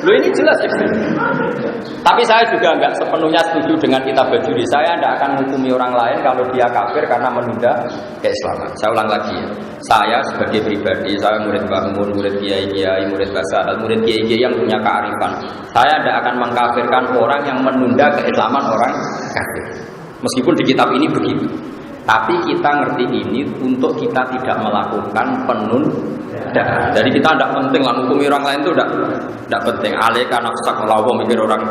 Loh ini jelas ekstrim. Tapi saya juga enggak sepenuhnya setuju dengan kitab Bajuri. Saya tidak akan menghukumi orang lain kalau dia kafir karena menunda keislaman. Saya ulang lagi ya. Saya sebagai pribadi, saya murid Mbah Mun, murid kiai-kiai, murid Basar, murid kiai-kiai yang punya kearifan. Saya tidak akan mengkafirkan orang yang menunda keislaman orang kafir. Meskipun di kitab ini begitu. Tapi kita ngerti ini untuk kita tidak melakukan penundaan. Jadi kita tidak penting lah menghukumi orang lain itu tidak penting. Alika nafsak melawan mikir orang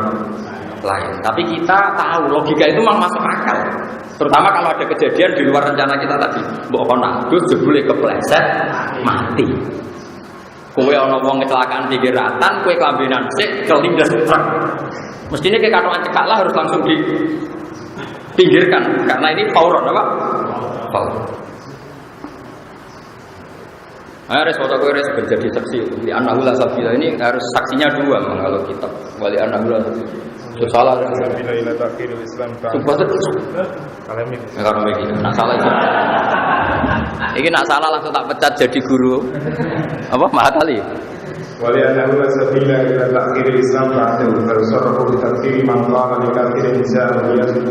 lain. Tapi kita tahu logika itu memang masuk akal. Terutama kalau ada kejadian di luar rencana kita tadi. Mbok kono adus jebule kepleset mati. Kowe ana wong kecelakaan pinggir ratan, kowe kelambenan sik kelindes truk. Mestinya kayak katokan cekak lah harus langsung pinggirkan karena ini fauron apa? Fauron. Harus foto gue harus menjadi saksi. Di anahula sabila ini harus saksinya dua kalau kita. Wali anahula salah. Sabila ila takhirul Islam. Coba kalami. Kalau begini, nak salah itu. Ini nak salah langsung tak pecat jadi guru. Apa Mahatali? Wali anahula sabila ila takhirul Islam ba'dahu farsarahu bi takhiri man qala li kathirin nisa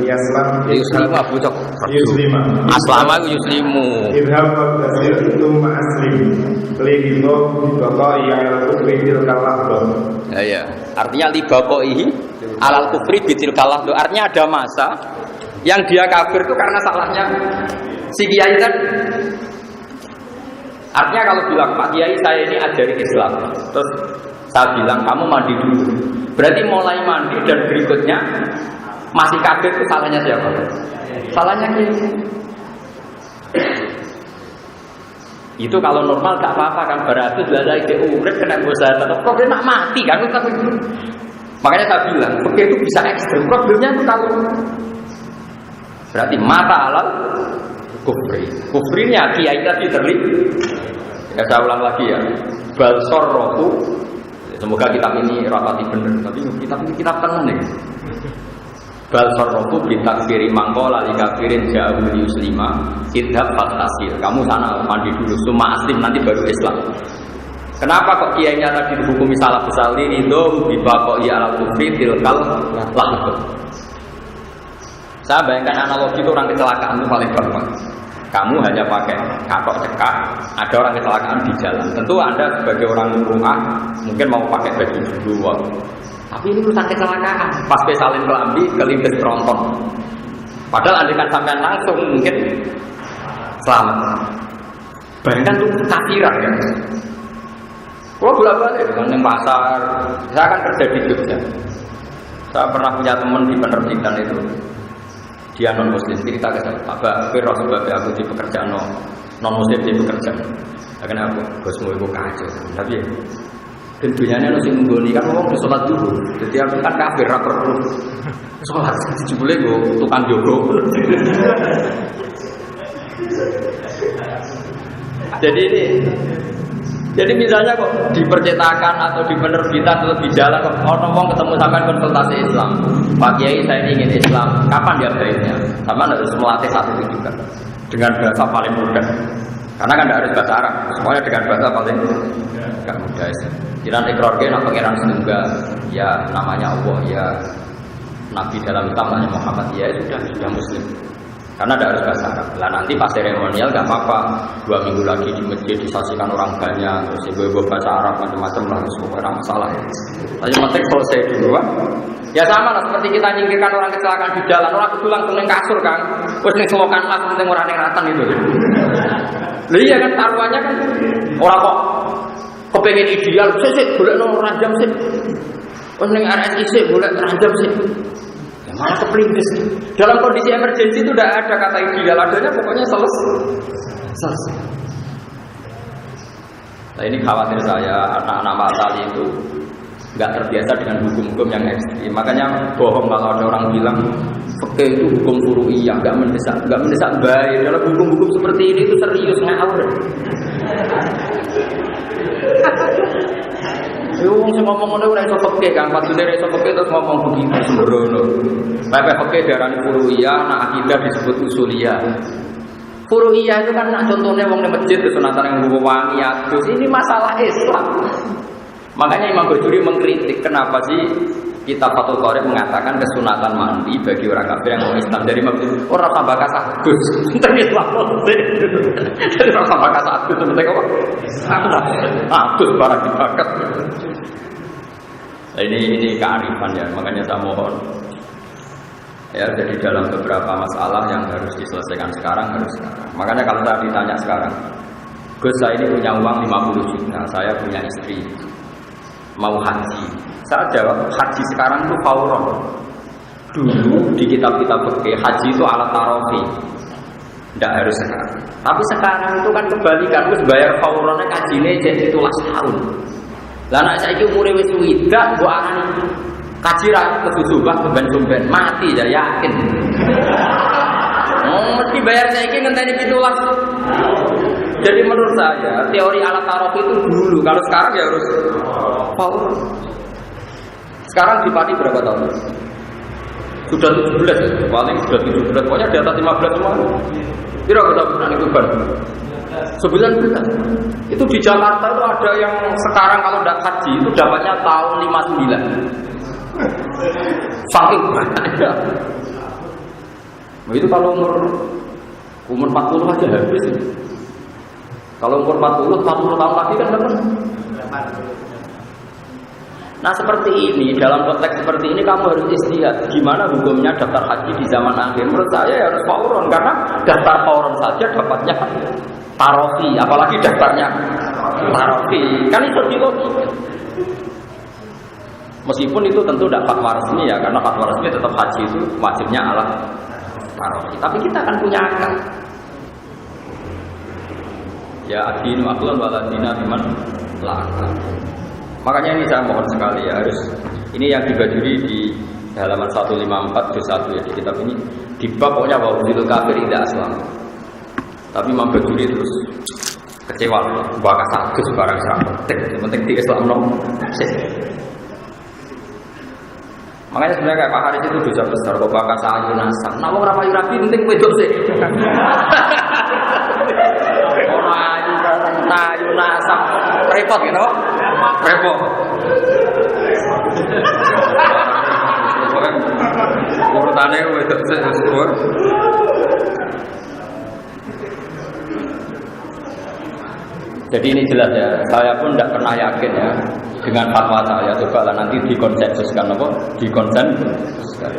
yaslam yuslima bucok yuslima aslama yuslimu idhab tasir thumma aslim li baqai ala kufri bil kallah. Ya artinya li baqai alal kufri bil kallah. Artinya ada masa yang dia kafir itu karena salahnya si kiai tadi. Artinya kalau bilang Pak Kiai saya ini ajari Islam, terus saya bilang kamu mandi dulu. Berarti mulai mandi dan berikutnya masih kafir itu salahnya siapa? Salahnya Kiai. Itu kalau normal gak apa-apa kan, berarti sudah ide urip kena dosa tetap kok nak mati kan tapi. Makanya saya bilang, oke itu bisa ekstrem. Problemnya itu kalau berarti mata alal kufrinya kiai tadi terlibat. Ya saya ulang lagi ya. Balsor rohu. Semoga kitab ini rapati benar. Tapi kitab ini kitab tenang nih. Balsor rohu bitaksiri mangkola li kafirin jauh yuslima idhab fatasir. Kamu sana mandi dulu summa aslim nanti baru Islam. Kenapa kok kiainya tadi dihukumi salah besar ini? Itu bibaqai ala kufri tilkal lahud. Saya bayangkan analogi itu orang kecelakaan itu paling gampang. Kamu hanya pakai katok cekak, ada orang kecelakaan di jalan. Tentu Anda sebagai orang rumah mungkin mau pakai baju dulu. Tapi ini urusan kecelakaan. Pas salin kelambi, kelindes tronton. Padahal andaikan sampean langsung mungkin selamat. Bayangkan itu kafiran kan. Kalau bolak-balik dengan pasar, saya kan kerja di Jogja. Saya pernah punya teman di penerbitan itu. Dia non muslim, cerita ke saya, Pak Fir sebab aku di pekerjaan non muslim di pekerjaan. Karena aku bosmu itu kacau, tapi ya, dan dunyanya nasi menggoni kan ngomong sholat dulu. Jadi aku kan kafir rapor dulu. Sholat dijubule gue tukang jogo. Jadi misalnya kok di percetakan atau di penerbitan atau di jalan kok ngomong ketemu sampean konsultasi Islam. Pak Kiai saya ingin Islam. Kapan dia baiknya? Sama harus melatih satu itu juga dengan bahasa paling mudah. Karena kan tidak harus bahasa Arab. Semuanya dengan bahasa paling mudah. Jiran ikrarke nak pangeran setunggal. Ya namanya Allah ya Nabi dalam Islam namanya Muhammad ya sudah muslim. Karena tidak harus bahasa Arab. Lah nanti pas seremonial nggak apa-apa. 2 minggu lagi di masjid disaksikan orang banyak, terus ibu-ibu bahasa Arab macam-macam lah, semua masalah. Tapi penting selesai dulu, Pak. Ya sama lah seperti kita nyingkirkan orang kecelakaan di jalan, orang itu langsung neng kasur kan, terus neng selokan lah, penting orang neng ratan itu. Lah iya kan taruhannya kan orang kok kepengen ideal, sih boleh nong rajam sih, terus neng RSI sih boleh rajam sih. Malah keperintis. Dalam kondisi emergensi itu tidak ada kata ideal, adanya pokoknya selesai. Nah ini khawatir saya anak-anak matali itu nggak terbiasa dengan hukum-hukum yang ekstrim. Makanya bohong kalau ada orang bilang fikih itu hukum furu'iyah, nggak mendesak baik. Dalam hukum-hukum seperti ini itu serius ngawur. Yo wong sing ngomong ngono ora iso fikih kan, padune ora iso fikih terus ngomong begitu sembrono. Pepe fikih darani furu'iyah, nak akidah disebut usuliyah. Furu'iyah itu kan nak contohnya wong ning masjid kesunatan yang nggo wangi adus, ini masalah Islam. Makanya Imam Bajuri mengkritik kenapa sih kitab Fathul Qorib mengatakan kesunatan mandi bagi orang kafir yang mau Islam. Dari Imam Bajuri orang tambah kasadus penting Islam jadi orang tambah kasadus penting apa? Adus barang dibakat. Nah, ini kearifan ya, makanya saya mohon ya, jadi dalam beberapa masalah yang harus diselesaikan sekarang harus sekarang. Makanya kalau saya ditanya sekarang, Gus saya ini punya uang 50 juta, saya punya istri mau haji, saya jawab haji sekarang itu fauron. Dulu di kitab-kitab fikih haji itu alat tarofi, tidak harus sekarang. Tapi sekarang itu kan kebalikan, terus bayar fauronnya kajinya jadi 17 tahun. Lah nek saiki umure wis widak mbok arani kaji ra kesusubah keban-keban mati ya yakin. Mesti bayar saiki ngenteni 17. Jadi menurut saya teori alat tarof itu dulu, kalau sekarang ya harus power. Sekarang di Pati berapa tahun? Sudah 17 ya, paling sudah 17, pokoknya di atas 15 semua. Kira kita bukan itu ban 19. Itu di Jakarta itu ada yang sekarang kalau tidak haji itu dapatnya tahun 59. Saking banyak. Nah, itu kalau umur 40 aja habis. Kalau umur 40 tahun lagi kan dapat. Nah seperti ini, dalam konteks seperti ini kamu harus istihad gimana hukumnya daftar haji di zaman akhir. Menurut saya ya harus fauron, karena daftar fauron saja dapatnya tarofi, apalagi daftarnya tarofi, kan itu logika. Meskipun itu tentu tidak fatwa resmi ya, karena fatwa resmi tetap haji itu wajibnya ala tarofi. Tapi kita akan punya akal. Ya adinu aqlan waladina biman la'akal. Makanya ini saya mohon sekali ya, harus ini yang dibajuri di halaman 154 juz 1 ya, di kitab ini di bab pokoknya wabudil kafir tidak aslam. Tapi Imam Bajuri terus kecewa, bakal satu barang yang penting di Islam no. Makanya sebenarnya kayak Pak Haris itu dosa besar kok bakal sayu nasab. Nah mau rapayu rapi penting wedok sih. Ayu nasab repot gitu. Repot. Urutannya wedok sih semua. Jadi ini jelas ya, saya pun tidak pernah yakin ya dengan fatwa saya. Coba lah nanti dikonsensuskan apa? Dikonsensuskan.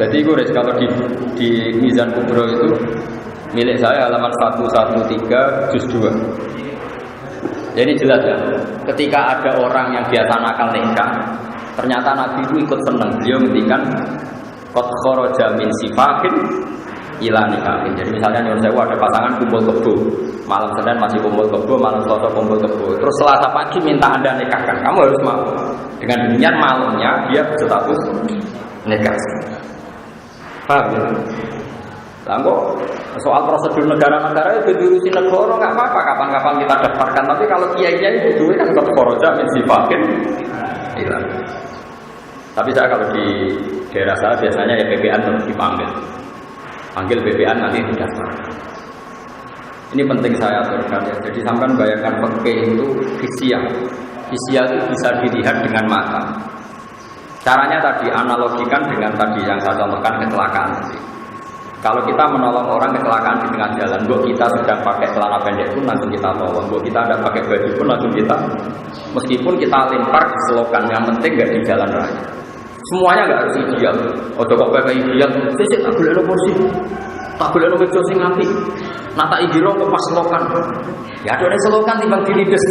Jadi gue kalau di Mizan Kubro itu milik saya halaman 113 juz 2. Jadi jelas ya, ketika ada orang yang biasa nakal nikah, ternyata Nabi itu ikut senang. Beliau ngendikan qad kharaja min sifahin ila nikahin. Jadi misalnya nyuwun sewu ada pasangan kumpul kebo, malam Senin masih kumpul kebo, malam Selasa kumpul kebo, terus Selasa pagi minta Anda nikahkan, kamu harus mau. Dengan demikian malamnya dia berstatus nikah. Paham ya? Lah kok soal prosedur negara-negara itu diurusin negara nggak apa-apa, kapan-kapan kita daftarkan. Tapi kalau kiai-kiai itu kan qad kharaja min sifahin ila. Tapi saya kalau di daerah saya biasanya ya PPN terus dipanggil. Panggil BPN nanti didaftar. Ini penting saya aturkan ya. Jadi sampai bayangkan fikih itu fisyah. Fisyah itu bisa dilihat dengan mata. Caranya tadi analogikan dengan tadi yang saya contohkan kecelakaan tadi. Kalau kita menolong orang kecelakaan di tengah jalan, buat kita sedang pakai celana pendek pun langsung kita tolong. Buat kita ada pakai baju pun langsung kita, meskipun kita lempar di selokan, yang penting nggak di jalan raya. Semuanya nggak harus ideal. Oh, kok pakai ideal, sih tak boleh lo kursi, tak boleh lo meja sing ngapi. Nata igiro ke pas selokan. Ya ada selokan timbang dirides.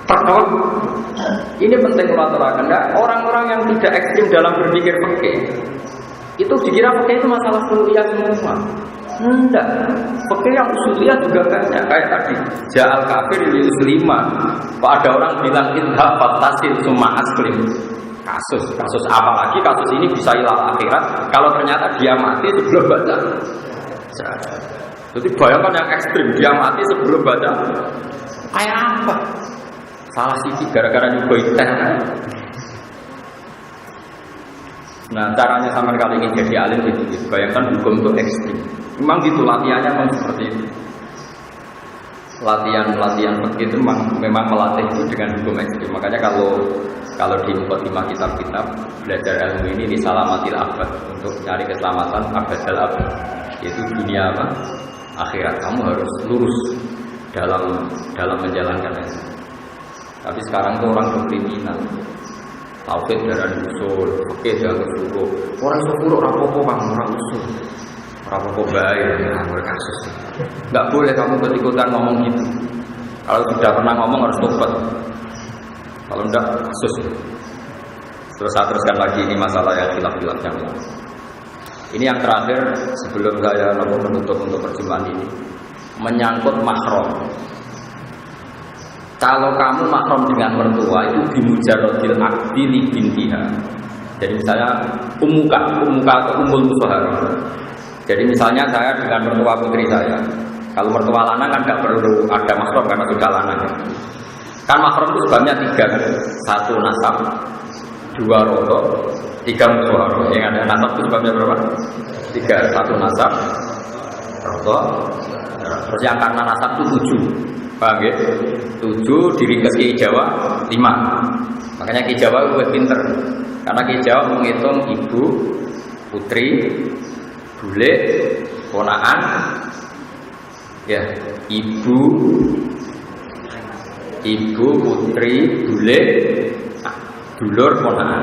Pertama, ini penting kalau aturakan. Orang-orang yang tidak ekstrim dalam berpikir fikih, itu dikira fikih itu masalah kuliah semua. Enggak, fikih yang usuliyah juga banyak. Kayak tadi, ja'al kafir lil musliman. Kok ada orang bilang idhab fattasil summa aslim. Kasus apalagi kasus ini bisa ilal akhirat kalau ternyata dia mati sebelum baca. Jadi bayangkan yang ekstrim, dia mati sebelum baca. Kayak apa? Salah sisi gara-gara nyoba teh. Nah, caranya sama kali ini jadi alim gitu. Bayangkan hukum itu ekstrim. Memang gitu latihannya memang seperti itu. Latihan seperti itu memang melatih itu dengan hukum ekstrim. Makanya kalau di mukadimah kitab-kitab belajar ilmu ini salamatil abad, untuk cari keselamatan abadal abad, yaitu dunia apa? Akhirat. Kamu harus lurus dalam menjalankan itu. Tapi sekarang tuh orang berkriminal. Tauhid darah usul, fikih darah usul. Orang usul rapopo bang, orang usul. Rapopo baik, kasus. Nggak boleh kamu ikut-ikutan ngomong gitu. Kalau sudah pernah ngomong harus tobat. Kalau enggak kasus. Terus saya teruskan lagi ini masalah yang khilaf-khilaf yang lain. Ini yang terakhir sebelum saya menutup untuk perjumpaan ini, menyangkut mahram. Kalau kamu mahram dengan mertua itu bimujarodil akdi li bintiha. Jadi misalnya umuka atau umul musohara. Jadi misalnya saya dengan mertua putri saya. Kalau mertua lanang kan nggak perlu ada mahram karena sudah lanang. Kan mahram itu sebabnya 3, 1 nasab, 2 rodo, 3 musohara. Yang ada nasab itu sebabnya berapa? 3, 1 nasab, rodo. Terus yang karena nasab itu 7. Paham ya? 7 diringkas Ki Jawa 5. Makanya Ki Jawa lebih pinter. Karena Ki Jawa menghitung ibu, putri, bule, ponakan, ya, ibu, putri, bule, dulur, ponakan.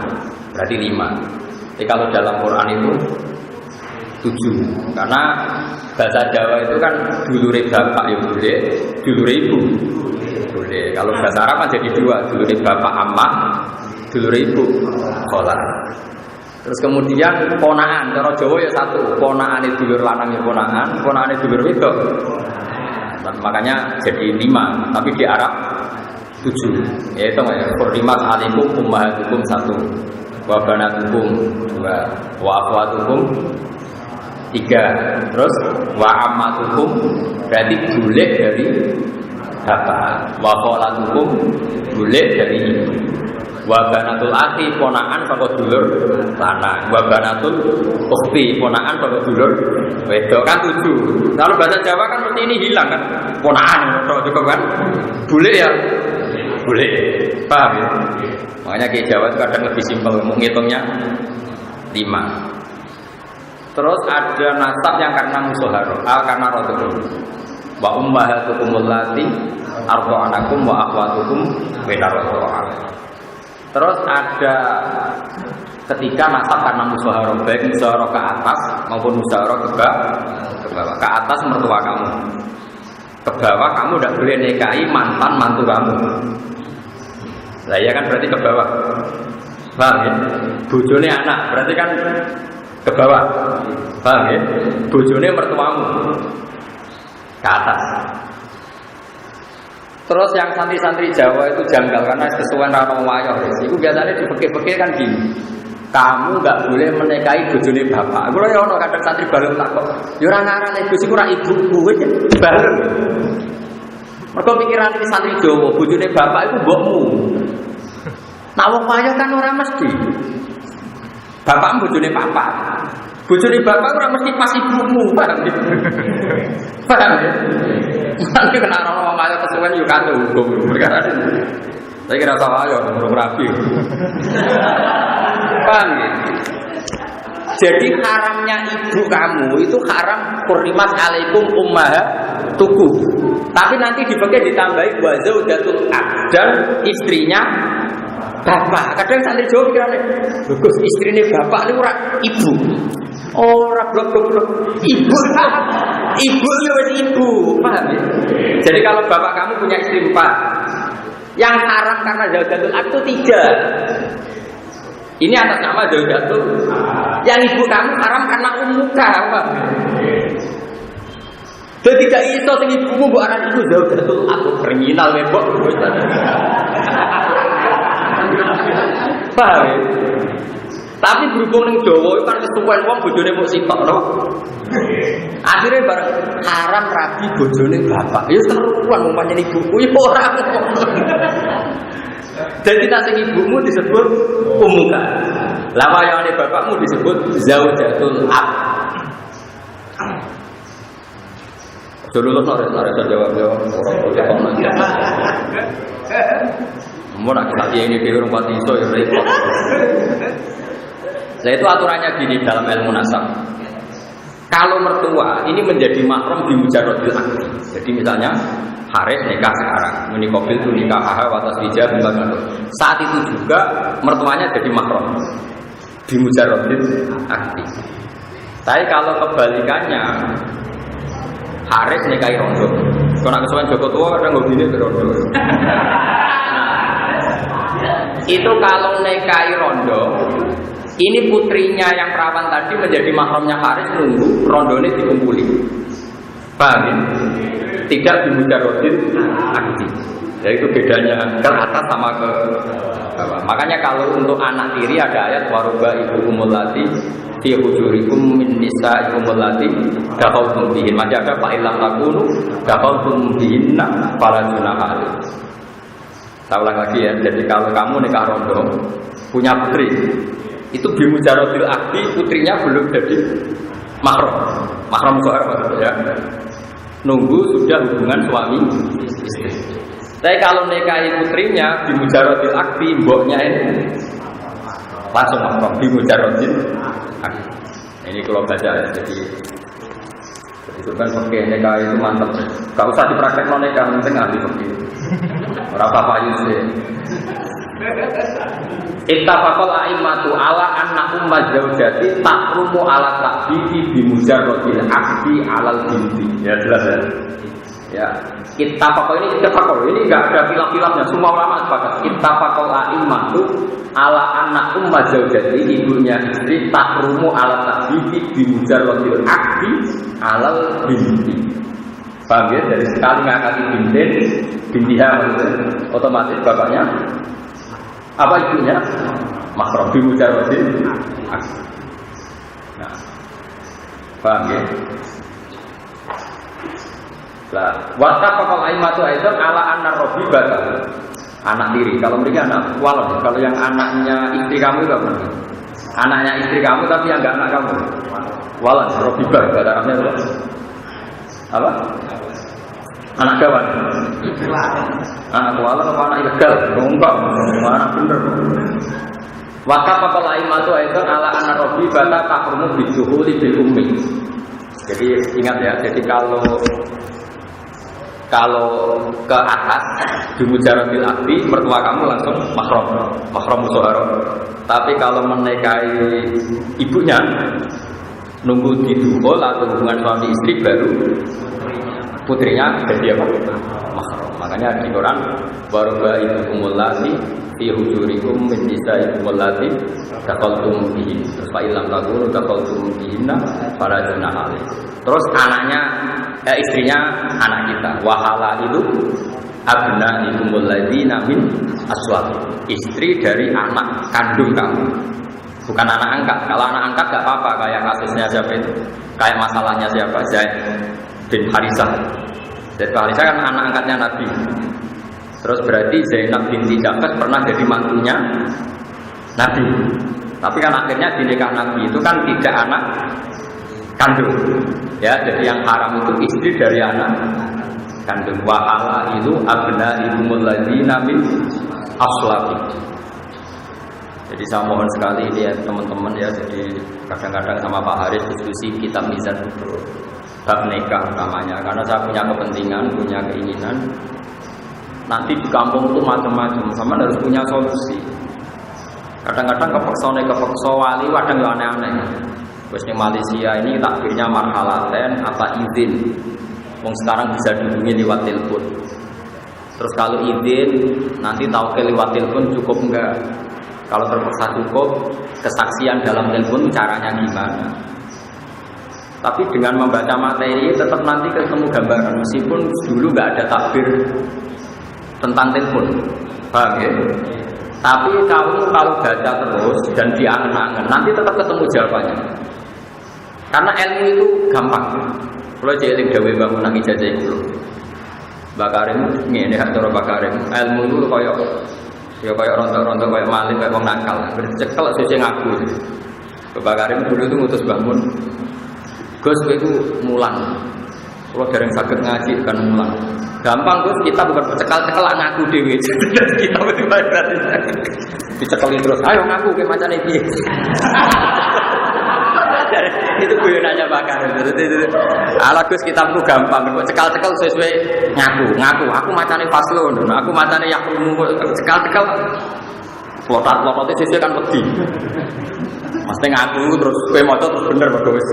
Berarti 5. Jadi kalau dalam Quran itu 7. Karena bahasa Jawa itu kan dulure bapak ya boleh, dulure ibu boleh. Kalau bahasa Arab kan jadi 2, dulure bapak ammah, dulure ibu kholah. Terus kemudian ponakan, cara Jawa ya 1, ponakan itu dulur lanang ya ponakan itu dulur wedok. Nah, makanya jadi 5, tapi di Arab 7. Ya itu ya, furrimat alaikum ummahatukum 1, wa banatukum 2, wa akhwatukum 3, terus wa ammatukum berarti boleh dari bapak, wa kholatukum boleh dari ibu, wa banatul akhi ponakan saka dulur lanang, wa banatul ukhti ponakan saka dulur wedok. Kan 7. Kalau bahasa Jawa kan seperti ini hilang kan, ponakan cukup kan, boleh ya boleh, paham ya? Makanya Ki Jawa itu kadang lebih simpel menghitungnya 5. Terus ada nasab yang karena musoharo, karena rotukum. Wa ummahatukum allati ardha'anakum wa akhwatukum bainar rotu'an. Terus ada ketika nasab karena musoharo, baik musoharo ke atas maupun musoharo ke bawah. Ke atas mertua kamu, ke bawah kamu tidak boleh nikahi mantan mantu kamu. Lah ya kan berarti ke bawah. Paham ya? Bojone anak berarti kan ke bawah, paham ya? Bojone mertuamu ke atas. Terus yang santri-santri Jawa itu janggal karena kesuwen rano wayo. Itu biasanya di fikih-fikih kan gini. Kamu nggak boleh menikahi bojone bapak. Kulo ya ono kadang santri bareng takok. Ya ora ngarane Gus iku ora ibuku wis bareng. Mergo pikiran iki santri Jawa, bojone bapak iku mbokmu. Nah wong wayo kan ora mesti. Bapak bojone papa. Bojone bapak ora mesti pas ibumu, paham ya? Paham ya? Nanti kena orang ayo kesuwen yo kado hukum perkara itu. Saya kira salah yo urung rapi. Paham ya? Jadi haramnya ibu kamu itu haram hurrimat alaikum ummahatukum. Tapi nanti dipakai ditambahi wa zaujatul ab dan istrinya bapak. Kadang santri Jawa pikirane, bagus istrine bapak niku ora ibu. Ora blok-blok. Ibu ya wis ibu, paham ya? Jadi kalau bapak kamu punya istri 4, yang haram karena zaujatul ab itu 3. Ini atas nama zaujatul. Yang ibu kamu haram karena ummuka, paham? Jadi tidak iso sing ibumu mbok aran iku zaujatul ab, kriminal wae mbok. Paham ya? Tapi berhubung ning Jawa kan kesuwen wong bojone mung sitok to. Akhire bareng haram rabi bojone bapak. Ya keruan wong pancen ibuku ya ora ngono. Jadi tak sing ibumu disebut ummuka. Lah wayane bapakmu disebut zaujatul ab. Dulu lo nore jawab orang mau nak kita ini dia orang pati iso ya repot. Nah itu aturannya gini dalam ilmu nasab. Kalau mertua ini menjadi mahram di mujarrodil akdi. Jadi misalnya Haris nikah sekarang, menikobil itu nikah haha watas wijah bimbaga. Saat itu juga mertuanya jadi mahram di mujarrodil akdi. Tapi kalau kebalikannya Haris nikahi rondo. Kalau nak kesuwen Joko tua kadang nggak gini rondo. Itu kalau nikahi rondo, ini putrinya yang perawan tadi menjadi mahramnya Haris nunggu rondo ini dikumpuli. Paham ya? Tidak di mujarrodin akdi. Ya itu bedanya ke atas sama ke bawah. Makanya kalau untuk anak tiri ada ayat waruba ibu umulati fi hujurikum min nisa'ikum allati dakhaltum bihin. Masih ada fa illam takunu dakhaltum bihinna fala junaha alaikum. Saya ulang lagi ya. Jadi kalau kamu nikah rondo punya putri, itu bi mujarrodil akdi putrinya belum jadi mahram soal ya. Nunggu sudah hubungan suami istri. Tapi kalau nikahi putrinya di mujarrodil akdi mboknya ini langsung mahram di mujarrodil akdi. Ini kalau baca ya, jadi itu kan oke nikah itu mantap. Gak usah dipraktek nikah penting ahli fikih. Ora apa-apa yuse. Ittafaqal a'immatu ala anna ummaz zaujati tahrumu ala ta'bihi bi mujarrodil akdi alal binti. Ya jelas ya. Ya, ittafaqal ini enggak ada khilaf-khilafnya, semua ulama sepakat. Ittafaqal a'immatu ala anna ummaz zaujati ibunya istri tahrumu ala ta'bihi bi mujarrodil akdi alal binti. Paham ya? Dari sekali ngangkati bintiha otomatis bapaknya apa ibunya mahram bi mujarrodil akdi. Nah, paham ya? Lah, wattafaqal a'immatu aidan ala anna rabibata anak tiri. Kalau mereka anak walad, kalau yang anaknya istri kamu itu apa? Anaknya istri kamu tapi yang enggak anak kamu. Walad, rabibah bahasa Arabnya itu apa? Anak kawan. Anak walad apa anak ilegal? Enggak, mana bener. Wattafaqal a'immatu aidan ala anna rabibata tahrumu bijuhuli bil ummi. Jadi ingat ya, jadi kalau ke atas di mujarrodil akdi mertua kamu langsung mahram musyawarah. Tapi kalau menikahi ibunya nunggu didukhul atau hubungan suami istri baru putrinya jadi apa? Mahram. Makanya di Quran waruba ibukumul lati fi hujurikum min nisa'ikum allati dakhaltum bihin. Terus fa illam takunu dakhaltum bihinna fala junaha alaikum. Terus anaknya istrinya anak kita. Wahala itu abna ikumul ladzina min aswab. Istri dari anak kandung kamu. Bukan anak angkat. Kalau anak angkat enggak apa-apa, kayak kasusnya siapa itu? Kayak masalahnya siapa? Zaid bin Harisah. Zaid bin Harisah kan anak angkatnya Nabi. Terus berarti Zainab binti Jahsh pernah jadi mantunya Nabi. Tapi kan akhirnya di nikah Nabi itu kan tidak anak kandung. Ya, jadi yang haram itu istri dari anak kandung. Wahala itu abna ibumul ladzina min aslabi. Jadi saya mohon sekali ya teman-teman ya, jadi kadang-kadang sama Pak Haris diskusi kitab Mizan Kubro bab nikah namanya, karena saya punya kepentingan, punya keinginan nanti di kampung itu macam-macam, sama harus punya solusi. Kadang-kadang kepeksa wali kadang yang aneh-aneh. Terus di Malaysia ini takbirnya marhalaten apa izin, wong sekarang bisa dihubungi lewat telepon. Terus kalau izin nanti tahu ke lewat telepon cukup enggak? Kalau terpaksa cukup, kesaksian dalam telepon caranya gimana? Tapi dengan membaca materi tetap nanti ketemu gambaran, meskipun dulu nggak ada takbir tentang telepon, paham ya? Tapi kalau baca terus dan diangen-angen, nanti tetap ketemu jawabannya. Karena ilmu itu gampang. Kalau jeling dewe bangun nang ijazah itu, Bakarim ngene hak cara Bakarim, ilmu itu kayak rontok-rontok kayak maling kayak wong nakal. Bercekel sesuk ngaku. Bakarim dulu itu ngutus bangun. Gus kowe iku mulang. Kalau dereng saged ngaji kan mulang. Gampang Gus, kita bukan cekal-cekal ngaku dhewe. Kita mesti bayar. Dicekeli terus. Ayo ngaku ke macane piye. Itu guyonannya bakar. Ala Gus kitabku gampang, cekal-cekal sesuai ngaku. Aku macane Faslun, aku macane Yakumu, cekal-cekal. Lotat-lotote sesuai kan wedi. Mesti ngaku terus kowe maca terus bener padha wis.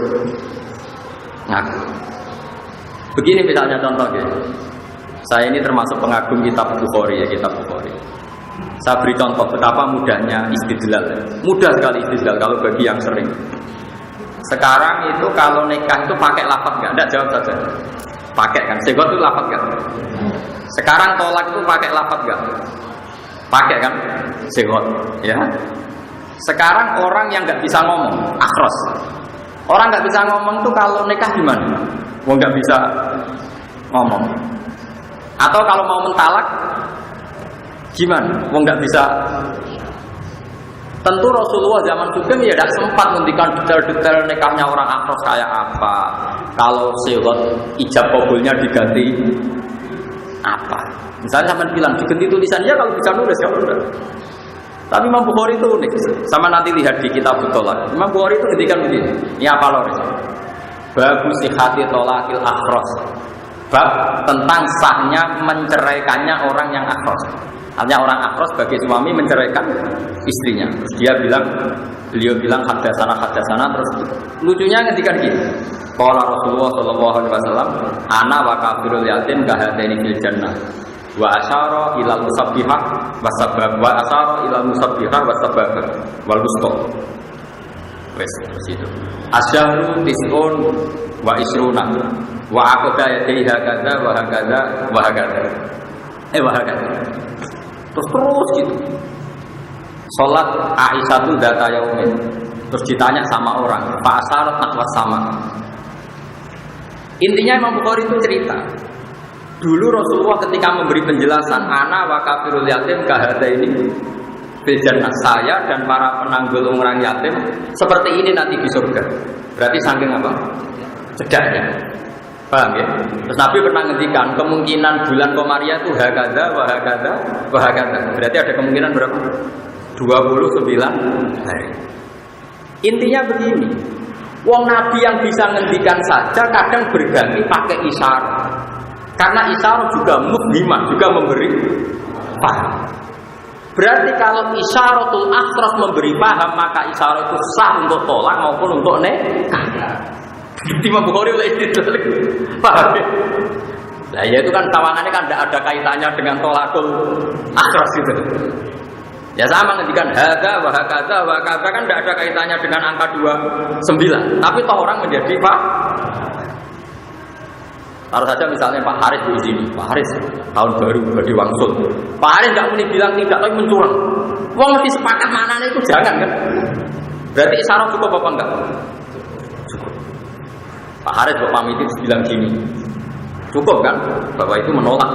Ngaku. Begini misalnya contoh ya. Saya ini termasuk pengagum kitab Bukhari ya, kitab Bukhari. Saya beri contoh betapa mudahnya istidlal. Mudah sekali istidlal kalau bagi yang sering. Sekarang itu kalau nikah itu pakai lafaz enggak? Enggak, jawab saja. Pakai kan? Segot itu lafaz enggak? Sekarang tolak itu pakai lafaz enggak? Pakai kan? Segot, ya. Sekarang orang yang enggak bisa ngomong, akhros. Orang enggak bisa ngomong tuh kalau nikah gimana? Wong enggak bisa ngomong. Atau kalau mau mentalak gimana? Wong enggak bisa. Tentu Rasulullah zaman Sugeng ya tidak sempat menghentikan detail-detail nikahnya orang akhros kayak apa. Kalau sehot ijab kabulnya diganti apa? Misalnya sama bilang diganti tulisannya kalau bisa nulis kalau enggak. Tapi Imam Bukhari itu unik. Sama nanti lihat di kitab Tolak. Imam Bukhari itu ngendikan begini. Ini apa loh? Bagus sihati tolakil akhros. Bab tentang sahnya menceraikannya orang yang akhros. Artinya orang akhros bagi suami menceraikan istrinya. Terus beliau bilang hadasana terus lucunya ketika gini. Qala Rasulullah sallallahu alaihi wasallam, ana wa kafirul yatim kahataini fil jannah. Wa asyara ilal musabbihah wasabab wa asyara ilal musabbihah wasabab wal wusta. Wes itu. Asyharu tis'un wa isruna wa aqda yadaiha kadza wa hakadza wa hakadza. Wa hakadza. Terus gitu. Salat Aisyah itu data yaumin. Terus ditanya sama orang, Pak Asar takwas sama. Intinya Imam Bukhari itu cerita. Dulu Rasulullah ketika memberi penjelasan, ana wa kafirul yatim kahada ini bejana saya dan para penanggul orang yatim seperti ini nanti di surga. Berarti saking apa? Cedaknya. Paham ya? Terus Nabi pernah ngendikan kemungkinan bulan Komariah itu hakada wa hakada wa hakada. Berarti ada kemungkinan berapa? 29 hari. Intinya begini. Wong Nabi yang bisa ngendikan saja kadang berganti pakai isyarat. Karena isyarat juga mufhimah, juga memberi paham. Berarti kalau isyaratul akhras memberi paham, maka isyarat itu sah untuk tolak maupun untuk nikah. Imam Bukhari oleh itu paham ya? Nah ya itu kan tawangannya kan tidak ada kaitannya dengan tolakul akhras itu. Ya sama ngendikan hadza wa hakadza wa hakadza kan tidak ada kaitannya dengan angka 29. Tapi toh orang menjadi Pak. Taruh saja misalnya Pak Haris di sini, Pak Haris tahun baru bagi wangsul. Pak Haris nggak mungkin bilang tidak, tapi mencurang. Wong mesti sepakat mana itu jangan kan? Berarti isyarat cukup apa enggak? Cukup. Pak Haris kok pamit itu bilang gini, cukup kan? Bahwa itu menolak.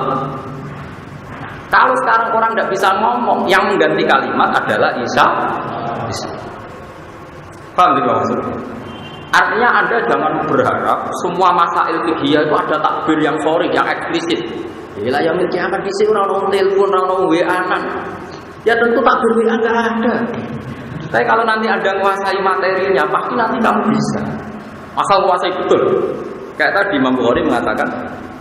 Kalau sekarang orang tidak bisa ngomong, yang mengganti kalimat adalah isyarat. Paham tidak maksudnya? Artinya Anda jangan berharap semua masail fikih itu ada takbir yang sharih, yang eksplisit. Bila yang kiamat di sini orang telepon, orang WA-an. Ya tentu takbir WA enggak ada. Tapi kalau nanti Anda menguasai materinya, pasti nanti kamu bisa. Asal menguasai betul. Kayak tadi Imam Bukhari mengatakan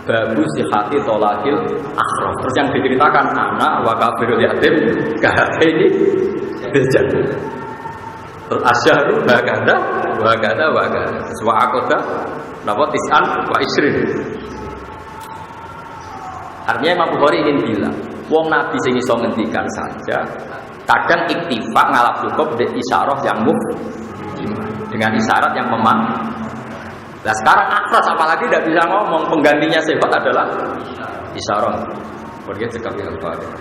babu sihati tolakil akhrof. Terus yang diceritakan anak wa kafirul yatim ini bejat. Terus asyharu bagada wa akoda napa tis'an wa isrin. Artinya Imam Bukhari ingin bilang wong Nabi sing iso ngendikan saja kadang iktifa ngalap cukup dengan isyarah yang dengan isyarat yang memang. Nah sekarang akhras apalagi tidak bisa ngomong, penggantinya sifat adalah isyarah. Pergi sekali al-Fatihah.